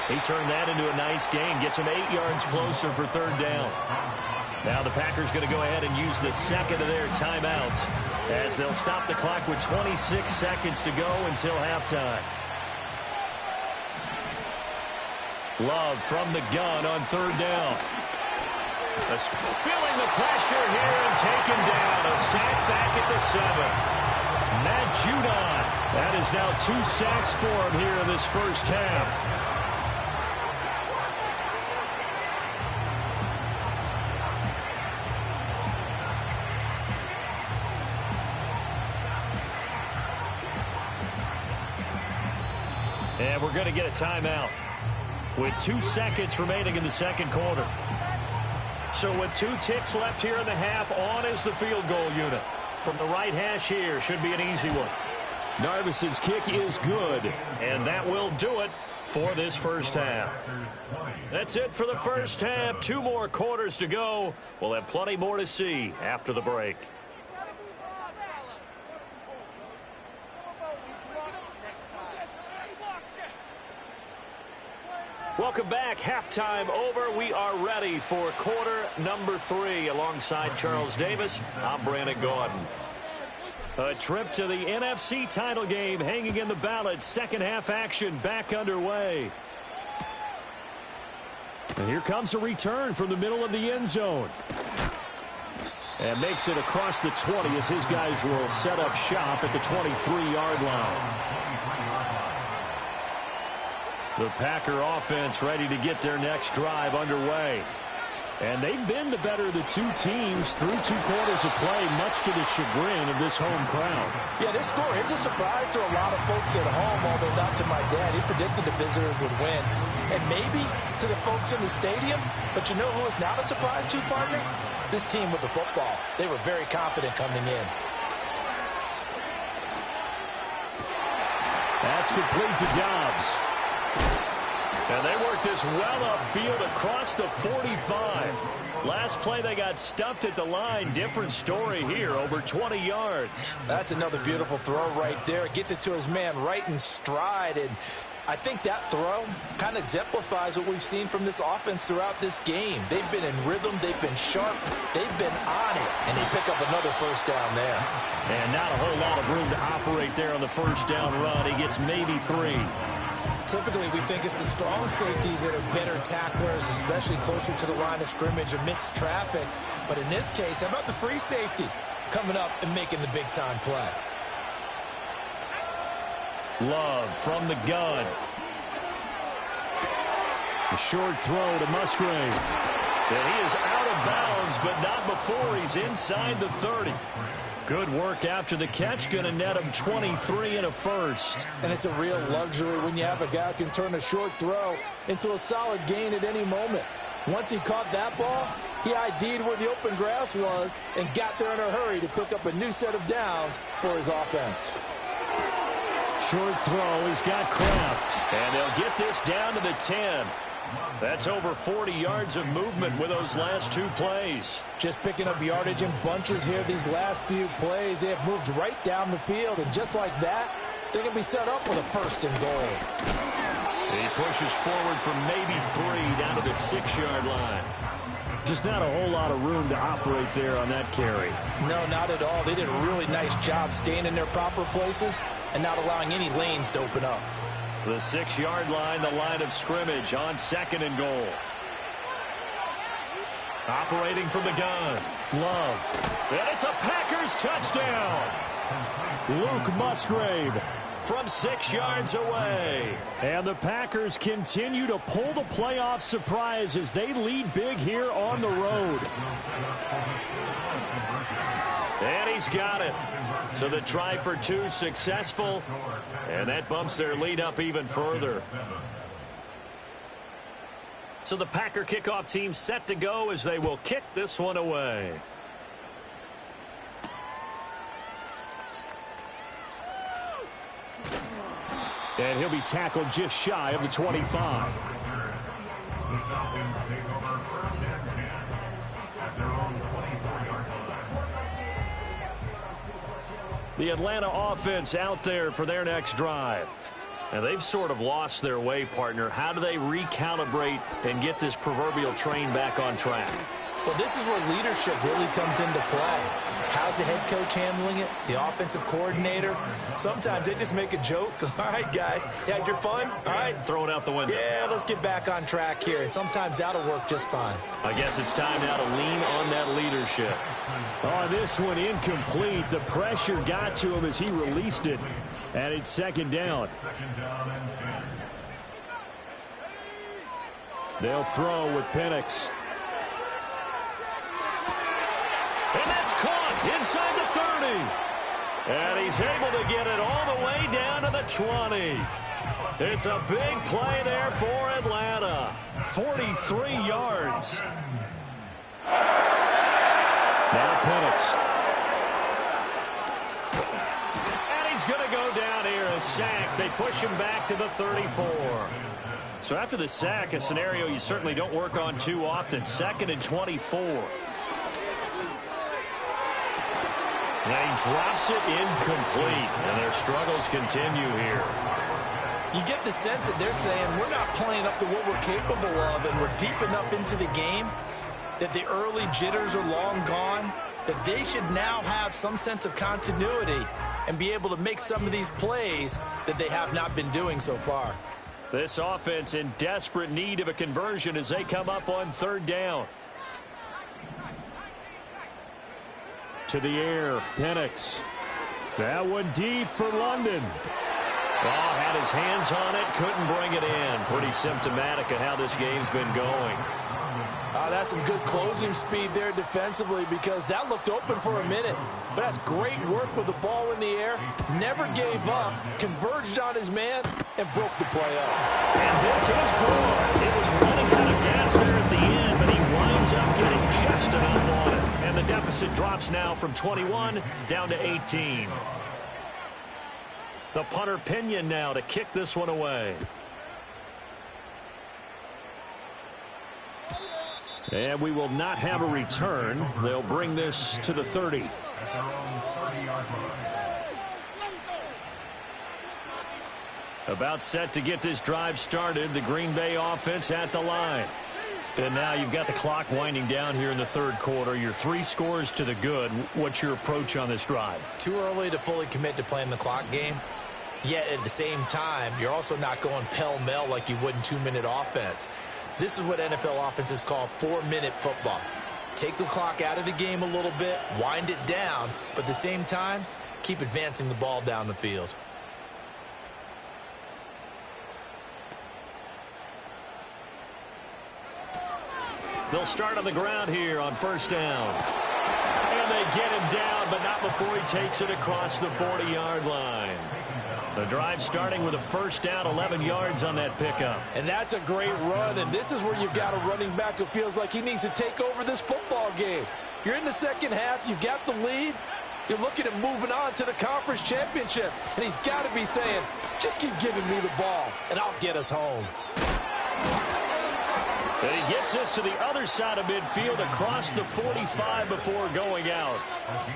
He turned that into a nice gain. Gets him 8 yards closer for 3rd down. Now the Packers going to go ahead and use the 2nd of their timeouts as they'll stop the clock with 26 seconds to go until halftime. Love from the gun on 3rd down. Feeling the pressure here and taken down. A sack back at the 7. Matt Judon. That is now 2 sacks for him here in this first half. And we're going to get a timeout with 2 seconds remaining in the 2nd quarter. So with 2 ticks left here in the half, on is the field goal unit. From the right hash here, should be an easy one. Narvis's kick is good, and that will do it for this first half. That's it for the first half. 2 more quarters to go. We'll have plenty more to see after the break. Welcome back. Halftime over. We are ready for quarter number 3. Alongside Charles Davis, I'm Brandon Gordon. A trip to the NFC title game hanging in the balance. Second half action back underway. And here comes a return from the middle of the end zone. And makes it across the 20 as his guys will set up shop at the 23-yard line. The Packer offense ready to get their next drive underway. And they've been the better of the two teams through 2 quarters of play, much to the chagrin of this home crowd. Yeah, this score is a surprise to a lot of folks at home, although not to my dad. He predicted the visitors would win. And maybe to the folks in the stadium, but you know who is not a surprise to, partner? This team with the football. They were very confident coming in. That's complete to Dobbs. And they work this well upfield across the 45. Last play, they got stuffed at the line. Different story here, over 20 yards. That's another beautiful throw right there. Gets it to his man right in stride. And I think that throw kind of exemplifies what we've seen from this offense throughout this game. They've been in rhythm. They've been sharp. They've been on it. And they pick up another first down there. And not a whole lot of room to operate there on the first down run. He gets maybe 3. Typically, we think it's the strong safeties that are better tacklers, especially closer to the line of scrimmage amidst traffic. But in this case, how about the free safety coming up and making the big-time play? Love from the gun. A short throw to Musgrave. And he is out of bounds, but not before he's inside the 30. Good work after the catch. Going to net him 23 and a first. And it's a real luxury when you have a guy who can turn a short throw into a solid gain at any moment. Once he caught that ball, he ID'd where the open grass was and got there in a hurry to pick up a new set of downs for his offense. Short throw. He's got Kraft. And they'll get this down to the 10. That's over 40 yards of movement with those last 2 plays. Just picking up yardage in bunches here these last few plays. They have moved right down the field, and just like that, they can be set up with a first and goal. He pushes forward from maybe 3 down to the 6-yard line. Just not a whole lot of room to operate there on that carry. No, not at all. They did a really nice job staying in their proper places and not allowing any lanes to open up. The 6-yard line, the line of scrimmage on 2nd and goal. Operating from the gun. Love. And it's a Packers touchdown. Luke Musgrave from 6 yards away. And the Packers continue to pull the playoff surprise as they lead big here on the road. And he's got it. So the try for 2 successful. And that bumps their lead up even further. So the Packer kickoff team set to go as they will kick this one away. And he'll be tackled just shy of the 25. The Atlanta offense out there for their next drive. And they've sort of lost their way, partner. How do they recalibrate and get this proverbial train back on track? Well, this is where leadership really comes into play. How's the head coach handling it? The offensive coordinator? Sometimes they just make a joke. All right, guys, you had your fun? All right. Throw it out the window. Yeah, let's get back on track here. And sometimes that'll work just fine. I guess it's time now to lean on that leadership. Oh, this one incomplete. The pressure got to him as he released it. And it's 2nd down. They'll throw with Penix. And that's caught inside the 30. And he's able to get it all the way down to the 20. It's a big play there for Atlanta. 43 yards. Now Penix. And he's going to go down here, a sack. They push him back to the 34. So after the sack, a scenario you certainly don't work on too often. 2nd and 24. And he drops it incomplete. And their struggles continue here. You get the sense that they're saying we're not playing up to what we're capable of, and we're deep enough into the game that the early jitters are long gone, that they should now have some sense of continuity and be able to make some of these plays that they have not been doing so far. This offense in desperate need of a conversion as they come up on 3rd down. To the air, Penix. That one deep for London. Oh, had his hands on it, couldn't bring it in. Pretty symptomatic of how this game's been going. That's some good closing speed there defensively because that looked open for a minute. But that's great work with the ball in the air. Never gave up, converged on his man, and broke the play up. And this is good. It was running out of gas there at the end, but he winds up getting just enough on it. And the deficit drops now from 21 down to 18. The punter Pinion now to kick this one away. And we will not have a return. They'll bring this to the 30. At their own 30-yard line. About set to get this drive started. The Green Bay offense at the line. And now you've got the clock winding down here in the third quarter. You're 3 scores to the good. What's your approach on this drive? Too early to fully commit to playing the clock game. Yet at the same time, you're also not going pell-mell like you would in 2-minute offense. This is what NFL offenses call 4-minute football. Take the clock out of the game a little bit, wind it down, but at the same time, keep advancing the ball down the field. They'll start on the ground here on first down. And they get him down, but not before he takes it across the 40-yard line. The drive starting with a first down, 11 yards on that pickup. And that's a great run, and this is where you've got a running back who feels like he needs to take over this football game. You're in the second half, you've got the lead, you're looking at moving on to the conference championship, and he's got to be saying, just keep giving me the ball, and I'll get us home. And he gets us to the other side of midfield across the 45 before going out.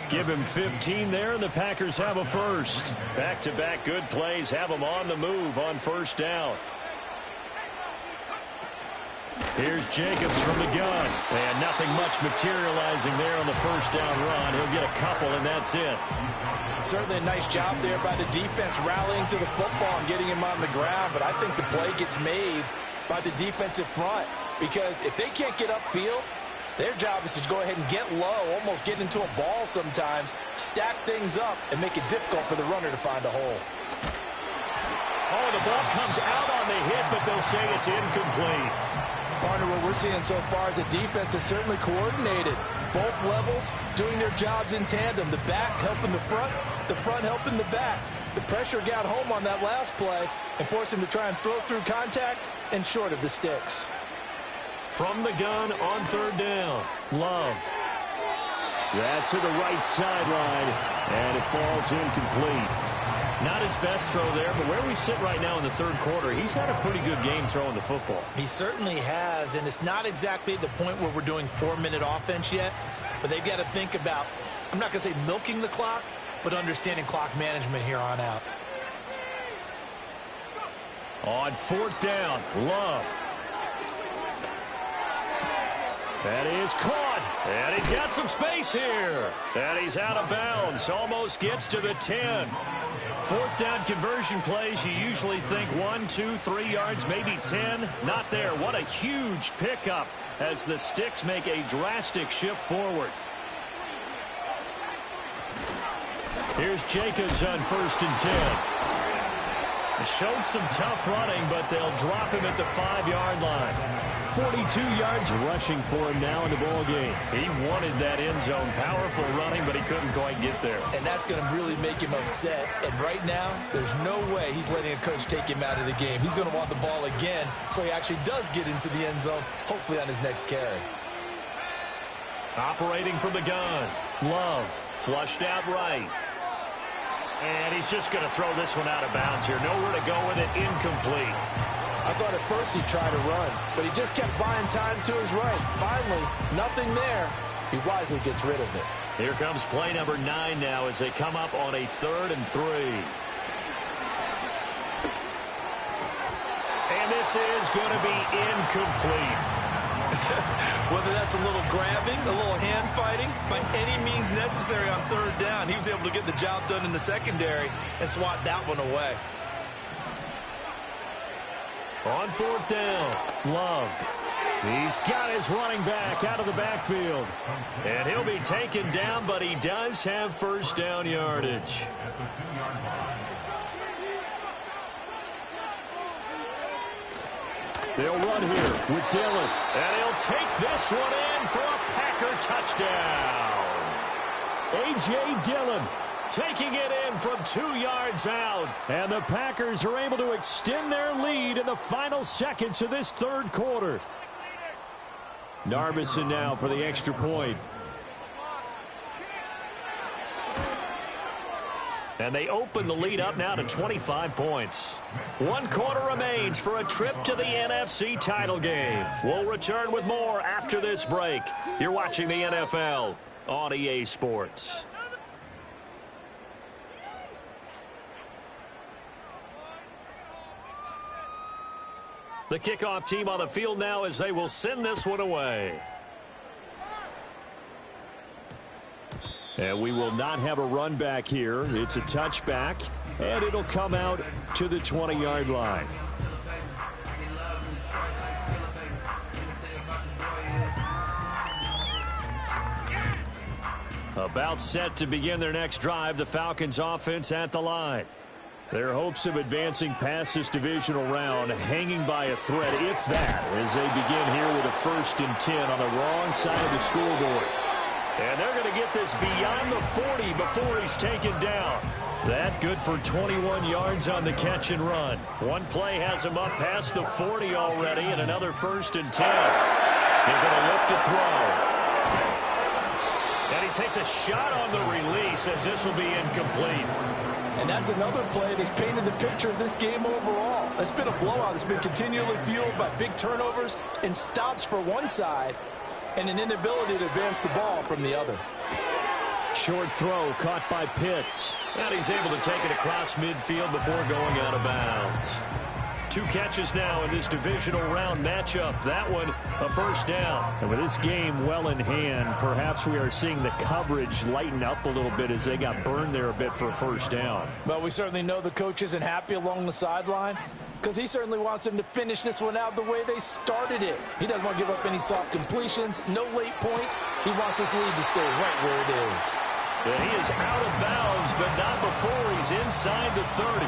Give him 15 there, and the Packers have a first. Back-to-back good plays have them on the move on first down. Here's Jacobs from the gun. And nothing much materializing there on the first down run. He'll get a couple, and that's it. Certainly a nice job there by the defense rallying to the football and getting him on the ground, but I think the play gets made by the defensive front. Because if they can't get upfield, their job is to go ahead and get low, almost get into a ball sometimes, stack things up, and make it difficult for the runner to find a hole. Oh, the ball comes out on the hit, but they'll say it's incomplete. Partner, what we're seeing so far is a defense is certainly coordinated. Both levels doing their jobs in tandem. The back helping the front helping the back. The pressure got home on that last play and forced him to try and throw through contact and short of the sticks. From the gun on third down, Love. That's to the right sideline, and it falls incomplete. Not his best throw there, but where we sit right now in the third quarter, he's had a pretty good game throwing the football. He certainly has, and it's not exactly at the point where we're doing 4-minute offense yet, but they've got to think about, I'm not going to say milking the clock, but understanding clock management here on out. On fourth down, Love. That is caught, and he's got some space here. And he's out of bounds, almost gets to the 10. Fourth down conversion plays, you usually think 1, 2, 3 yards, maybe 10. Not there. What a huge pickup as the sticks make a drastic shift forward. Here's Jacobs on first and 10. Showed some tough running, but they'll drop him at the 5-yard line. 42 yards rushing for him now in the ball game. He wanted that end zone. Powerful running, but he couldn't quite get there. And that's going to really make him upset. And right now, there's no way he's letting a coach take him out of the game. He's going to want the ball again, so he actually does get into the end zone, hopefully on his next carry. Operating from the gun. Love flushed out right. And he's just going to throw this one out of bounds here. Nowhere to go with it. Incomplete. I thought at first he'd try to run, but he just kept buying time to his right. Finally, nothing there. He wisely gets rid of it. Here comes play number 9 now as they come up on a 3rd and 3. And this is going to be incomplete. Whether that's a little grabbing, a little hand fighting, by any means necessary on third down, he was able to get the job done in the secondary and swat that one away. On fourth down, Love. He's got his running back out of the backfield. And he'll be taken down, but he does have first down yardage. At the 2-yard line. They'll run here with Dillon. And he'll take this one in for a Packer touchdown. A.J. Dillon taking it in from 2 yards out. And the Packers are able to extend their lead in the final seconds of this third quarter. Narbison now for the extra point. And they open the lead up now to 25 points. 1 quarter remains for a trip to the NFC title game. We'll return with more after this break. You're watching the NFL on EA Sports. The kickoff team on the field now as they will send this one away. And we will not have a run back here. It's a touchback, and it'll come out to the 20-yard line. About set to begin their next drive, the Falcons offense at the line. Their hopes of advancing past this divisional round hanging by a thread, if that, as they begin here with a 1st and 10 on the wrong side of the scoreboard. And they're going to get this beyond the 40 before he's taken down. That good for 21 yards on the catch and run. One play has him up past the 40 already, and another 1st and 10. They're going to look to throw. And he takes a shot on the release as this will be incomplete. And that's another play that's painted the picture of this game overall. It's been a blowout. It's been continually fueled by big turnovers and stops for one side and an inability to advance the ball from the other. Short throw caught by Pitts. And he's able to take it across midfield before going out of bounds. 2 catches now in this divisional round matchup. That one, a 1st down. And with this game well in hand, perhaps we are seeing the coverage lighten up a little bit as they got burned there a bit for a 1st down. But we certainly know the coach isn't happy along the sideline because he certainly wants them to finish this one out the way they started it. He doesn't want to give up any soft completions, no late points. He wants his lead to stay right where it is. And he is out of bounds, but not before he's inside the 30.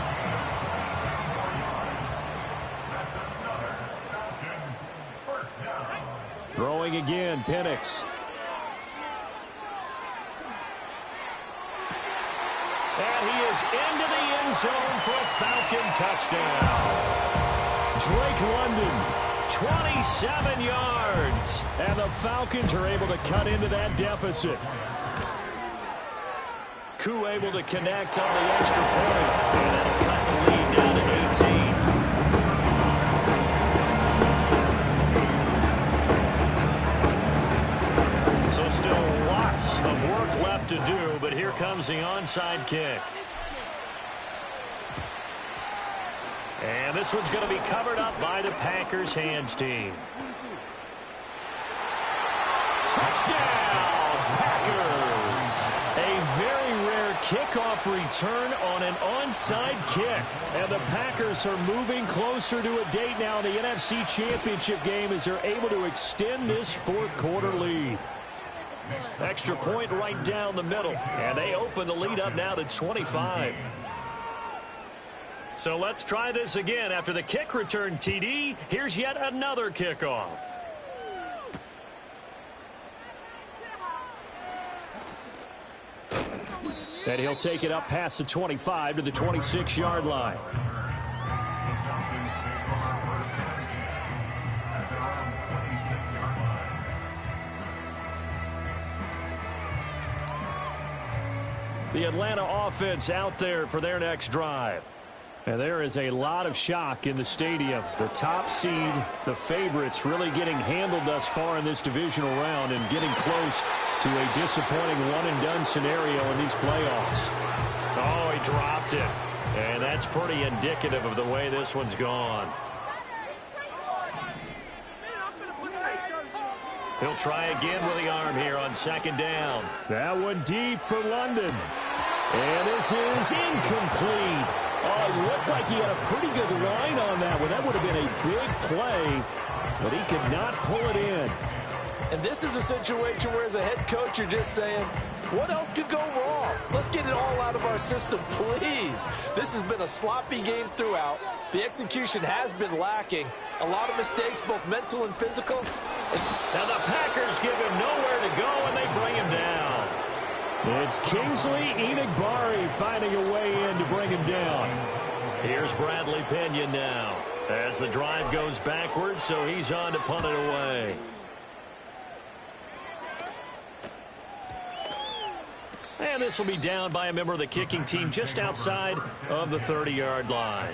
Throwing again, Penix. And he is into the end zone for a Falcon touchdown. Drake London, 27 yards. And the Falcons are able to cut into that deficit. Koo able to connect on the extra point. And that'll cut the lead down to 18. So still lots of work left to do, but here comes the onside kick. And this one's going to be covered up by the Packers hands team. Touchdown, Packers! A very rare kickoff return on an onside kick. And the Packers are moving closer to a date now in the NFC Championship game as they're able to extend this 4th quarter lead. Extra point right down the middle. And they open the lead up now to 25. So let's try this again. After the kick return, TD, here's yet another kickoff. And he'll take it up past the 25 to the 26-yard line. The Atlanta offense out there for their next drive. And there is a lot of shock in the stadium. The top seed, the favorites, really getting handled thus far in this divisional round and getting close to a disappointing one-and-done scenario in these playoffs. Oh, he dropped it. And that's pretty indicative of the way this one's gone. He'll try again with the arm here on 2nd down. That one deep for London. And this is incomplete. Oh, it looked like he had a pretty good line on that one. That would have been a big play, but he could not pull it in. And this is a situation where as a head coach, you're just saying, What else could go wrong? Let's get it all out of our system, please. This has been a sloppy game throughout. The execution has been lacking. A lot of mistakes, both mental and physical. Now the Packers give him nowhere to go, and they bring him down. It's Kingsley Enagbari finding a way in to bring him down. Here's Bradley Pinion now as the drive goes backwards, so he's on to punt it away. And this will be down by a member of the kicking team just outside of the 30-yard line.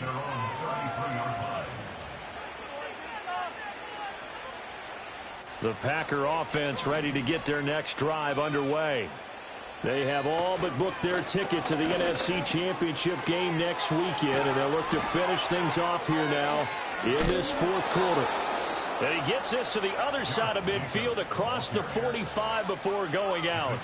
The Packer offense ready to get their next drive underway. They have all but booked their ticket to the NFC Championship game next weekend, and they'll look to finish things off here now in this fourth quarter. And he gets this to the other side of midfield across the 45 before going out.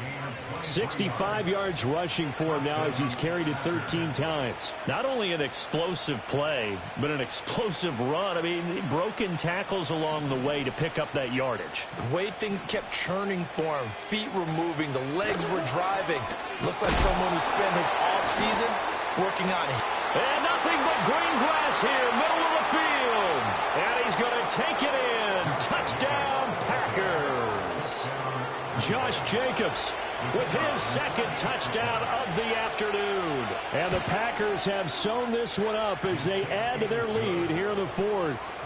65 yards rushing for him now as he's carried it 13 times. Not only an explosive play, but an explosive run. I mean, broken tackles along the way to pick up that yardage. The way things kept churning for him, feet were moving, the legs were driving. Looks like someone who spent his offseason working on it. And nothing but green grass here, middle of the field. And he's going to take it in. Touchdown, Packers. Josh Jacobs with his second touchdown of the afternoon. And the Packers have sewn this one up as they add to their lead here in the fourth.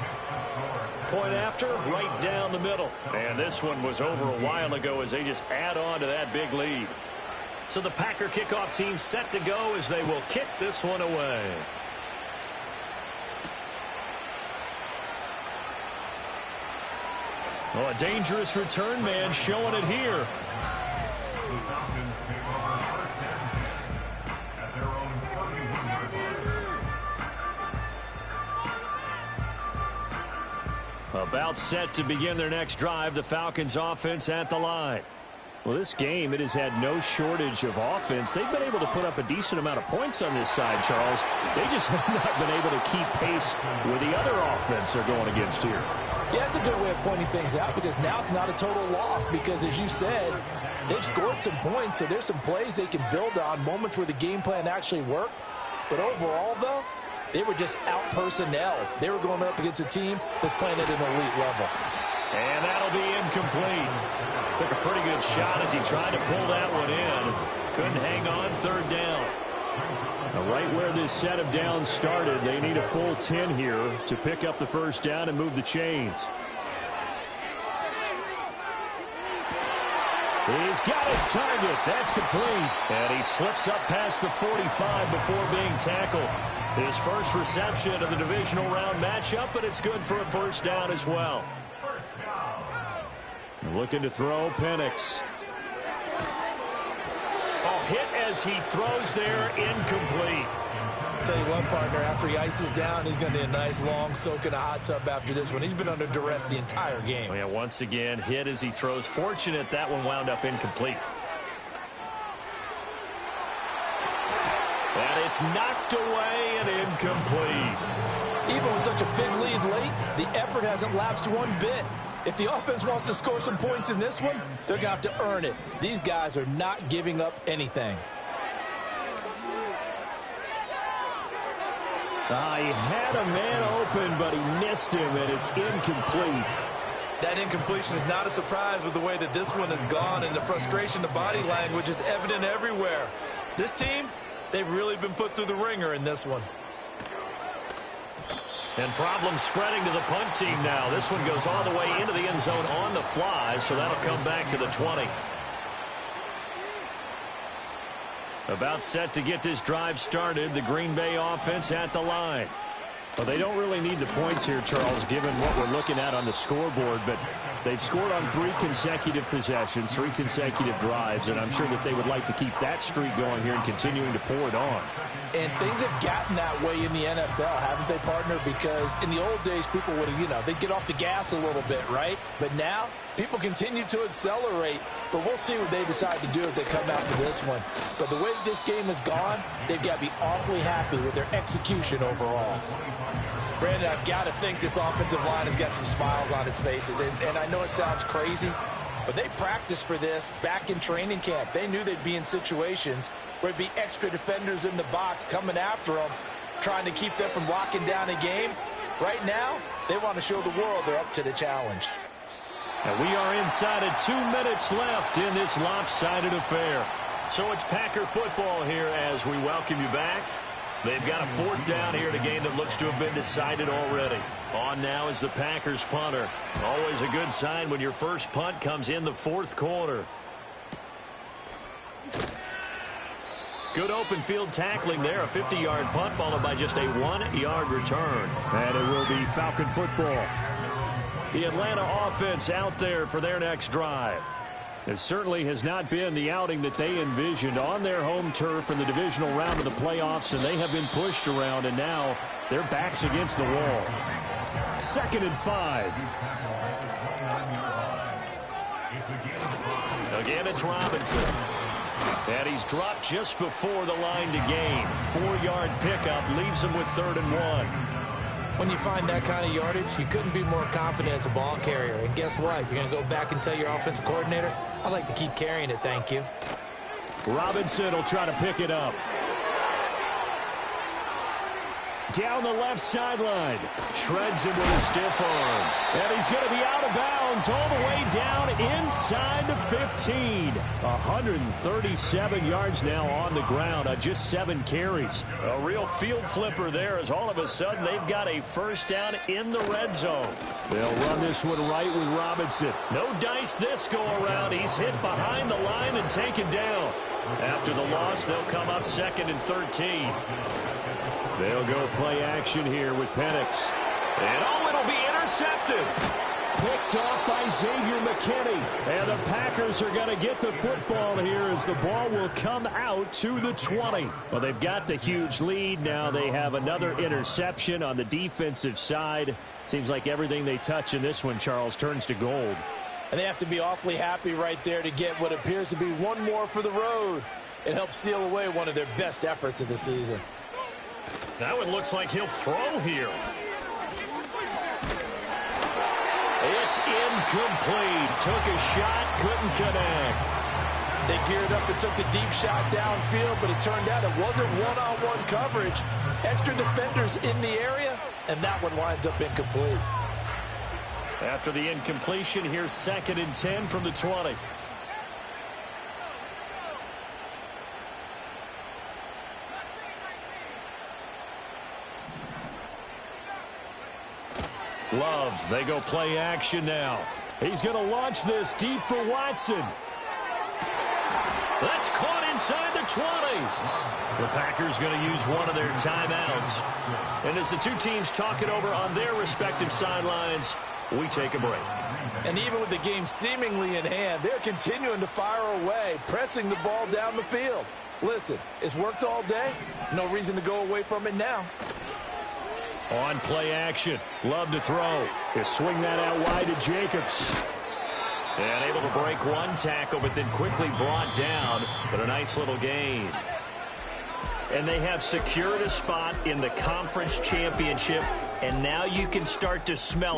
Point after, right down the middle. And this one was over a while ago as they just add on to that big lead. So the Packer kickoff team set to go as they will kick this one away. Oh, a dangerous return man showing it here. The Falcons take over first and 10 at their own 41-yard line. About set to begin their next drive, the Falcons offense at the line. Well, this game, it has had no shortage of offense. They've been able to put up a decent amount of points on this side, Charles. They just have not been able to keep pace with the other offense they're going against here. Yeah, it's a good way of pointing things out because now it's not a total loss because, as you said, they've scored some points, so there's some plays they can build on, moments where the game plan actually worked. But overall, though, they were just out-personnel. They were going up against a team that's playing at an elite level. And that'll be incomplete. Took a pretty good shot as he tried to pull that one in. Couldn't hang on third down. Now, right where this set of downs started, they need a full 10 here to pick up the first down and move the chains. He's got his target. That's complete. And he slips up past the 45 before being tackled. His first reception of the divisional round matchup, but it's good for a first down as well. Looking to throw, Penix. Oh, hit as he throws there, incomplete. Tell you what, partner, after he ices down, he's going to be a nice long soak in a hot tub after this one. He's been under duress the entire game. Oh, yeah, once again, hit as he throws. Fortunate that one wound up incomplete. And it's knocked away and incomplete. Even with such a big lead late, the effort hasn't lapsed one bit. If the offense wants to score some points in this one, they're going to have to earn it. These guys are not giving up anything. He had a man open, but he missed him, and it's incomplete. That incompletion is not a surprise with the way that this one has gone, and the frustration, the body language is evident everywhere. This team, they've really been put through the ringer in this one. And problems spreading to the punt team now. This one goes all the way into the end zone on the fly, so that'll come back to the 20. About set to get this drive started, the Green Bay offense at the line. Well, they don't really need the points here, Charles, given what we're looking at on the scoreboard, but they've scored on 3 consecutive possessions, 3 consecutive drives, and I'm sure that they would like to keep that streak going here and continuing to pour it on. And things have gotten that way in the NFL, haven't they, partner? Because in the old days, people would, they'd get off the gas a little bit, right? But now, people continue to accelerate, but we'll see what they decide to do as they come out to this one. But the way that this game has gone, they've got to be awfully happy with their execution overall. Brandon, I've got to think this offensive line has got some smiles on its faces. And I know it sounds crazy, But they practiced for this back in training camp. They knew they'd be in situations where there'd be extra defenders in the box coming after them, trying to keep them from locking down a game. Right now, they want to show the world they're up to the challenge. And we are inside of 2 minutes left in this lopsided affair. So it's Packer football here as we welcome you back. They've got a 4th down here in a game that looks to have been decided already. On now is the Packers punter. Always a good sign when your first punt comes in the 4th quarter. Good open field tackling there. A 50-yard punt followed by just a 1-yard return. And it will be Falcon football. The Atlanta offense out there for their next drive. It certainly has not been the outing that they envisioned on their home turf in the divisional round of the playoffs, and they have been pushed around, and now their backs against the wall. 2nd and 5. Again, it's Robinson. And he's dropped just before the line to gain. 4-yard pickup leaves him with 3rd and 1. When you find that kind of yardage, you couldn't be more confident as a ball carrier. And guess what? You're going to go back and tell your offensive coordinator, I'd like to keep carrying it, thank you. Robinson will try to pick it up. Down the left sideline. Shreds him with a stiff arm. And he's going to be out of bounds all the way down inside the 15. 137 yards now on the ground on just 7 carries. A real field flipper there as all of a sudden they've got a 1st down in the red zone. They'll run this one right with Robinson. No dice this go around. He's hit behind the line and taken down. After the loss, they'll come up 2nd and 13. They'll go play action here with Penix. And it'll be intercepted. Picked off by Xavier McKinney. And the Packers are going to get the football here as the ball will come out to the 20. Well, they've got the huge lead. Now they have another interception on the defensive side. Seems like everything they touch in this one, Charles, turns to gold. And they have to be awfully happy right there to get what appears to be one more for the road. It helps seal away one of their best efforts of the season. Now it looks like he'll throw here. It's incomplete. Took a shot, couldn't connect. They geared up and took the deep shot downfield, but it turned out it wasn't one-on-one coverage. Extra defenders in the area, and that one winds up incomplete. After the incompletion, here's 2nd and 10 from the 20. Love, they go play action now. He's going to launch this deep for Watson. That's caught inside the 20. The Packers going to use one of their timeouts. And as the two teams talk it over on their respective sidelines, we take a break. And even with the game seemingly in hand, they're continuing to fire away, pressing the ball down the field. Listen, it's worked all day. No reason to go away from it now. On play action. Love to throw. He'll swing that out wide to Jacobs. And able to break one tackle, but then quickly brought down. But a nice little gain. And they have secured a spot in the conference championship. And now you can start to smell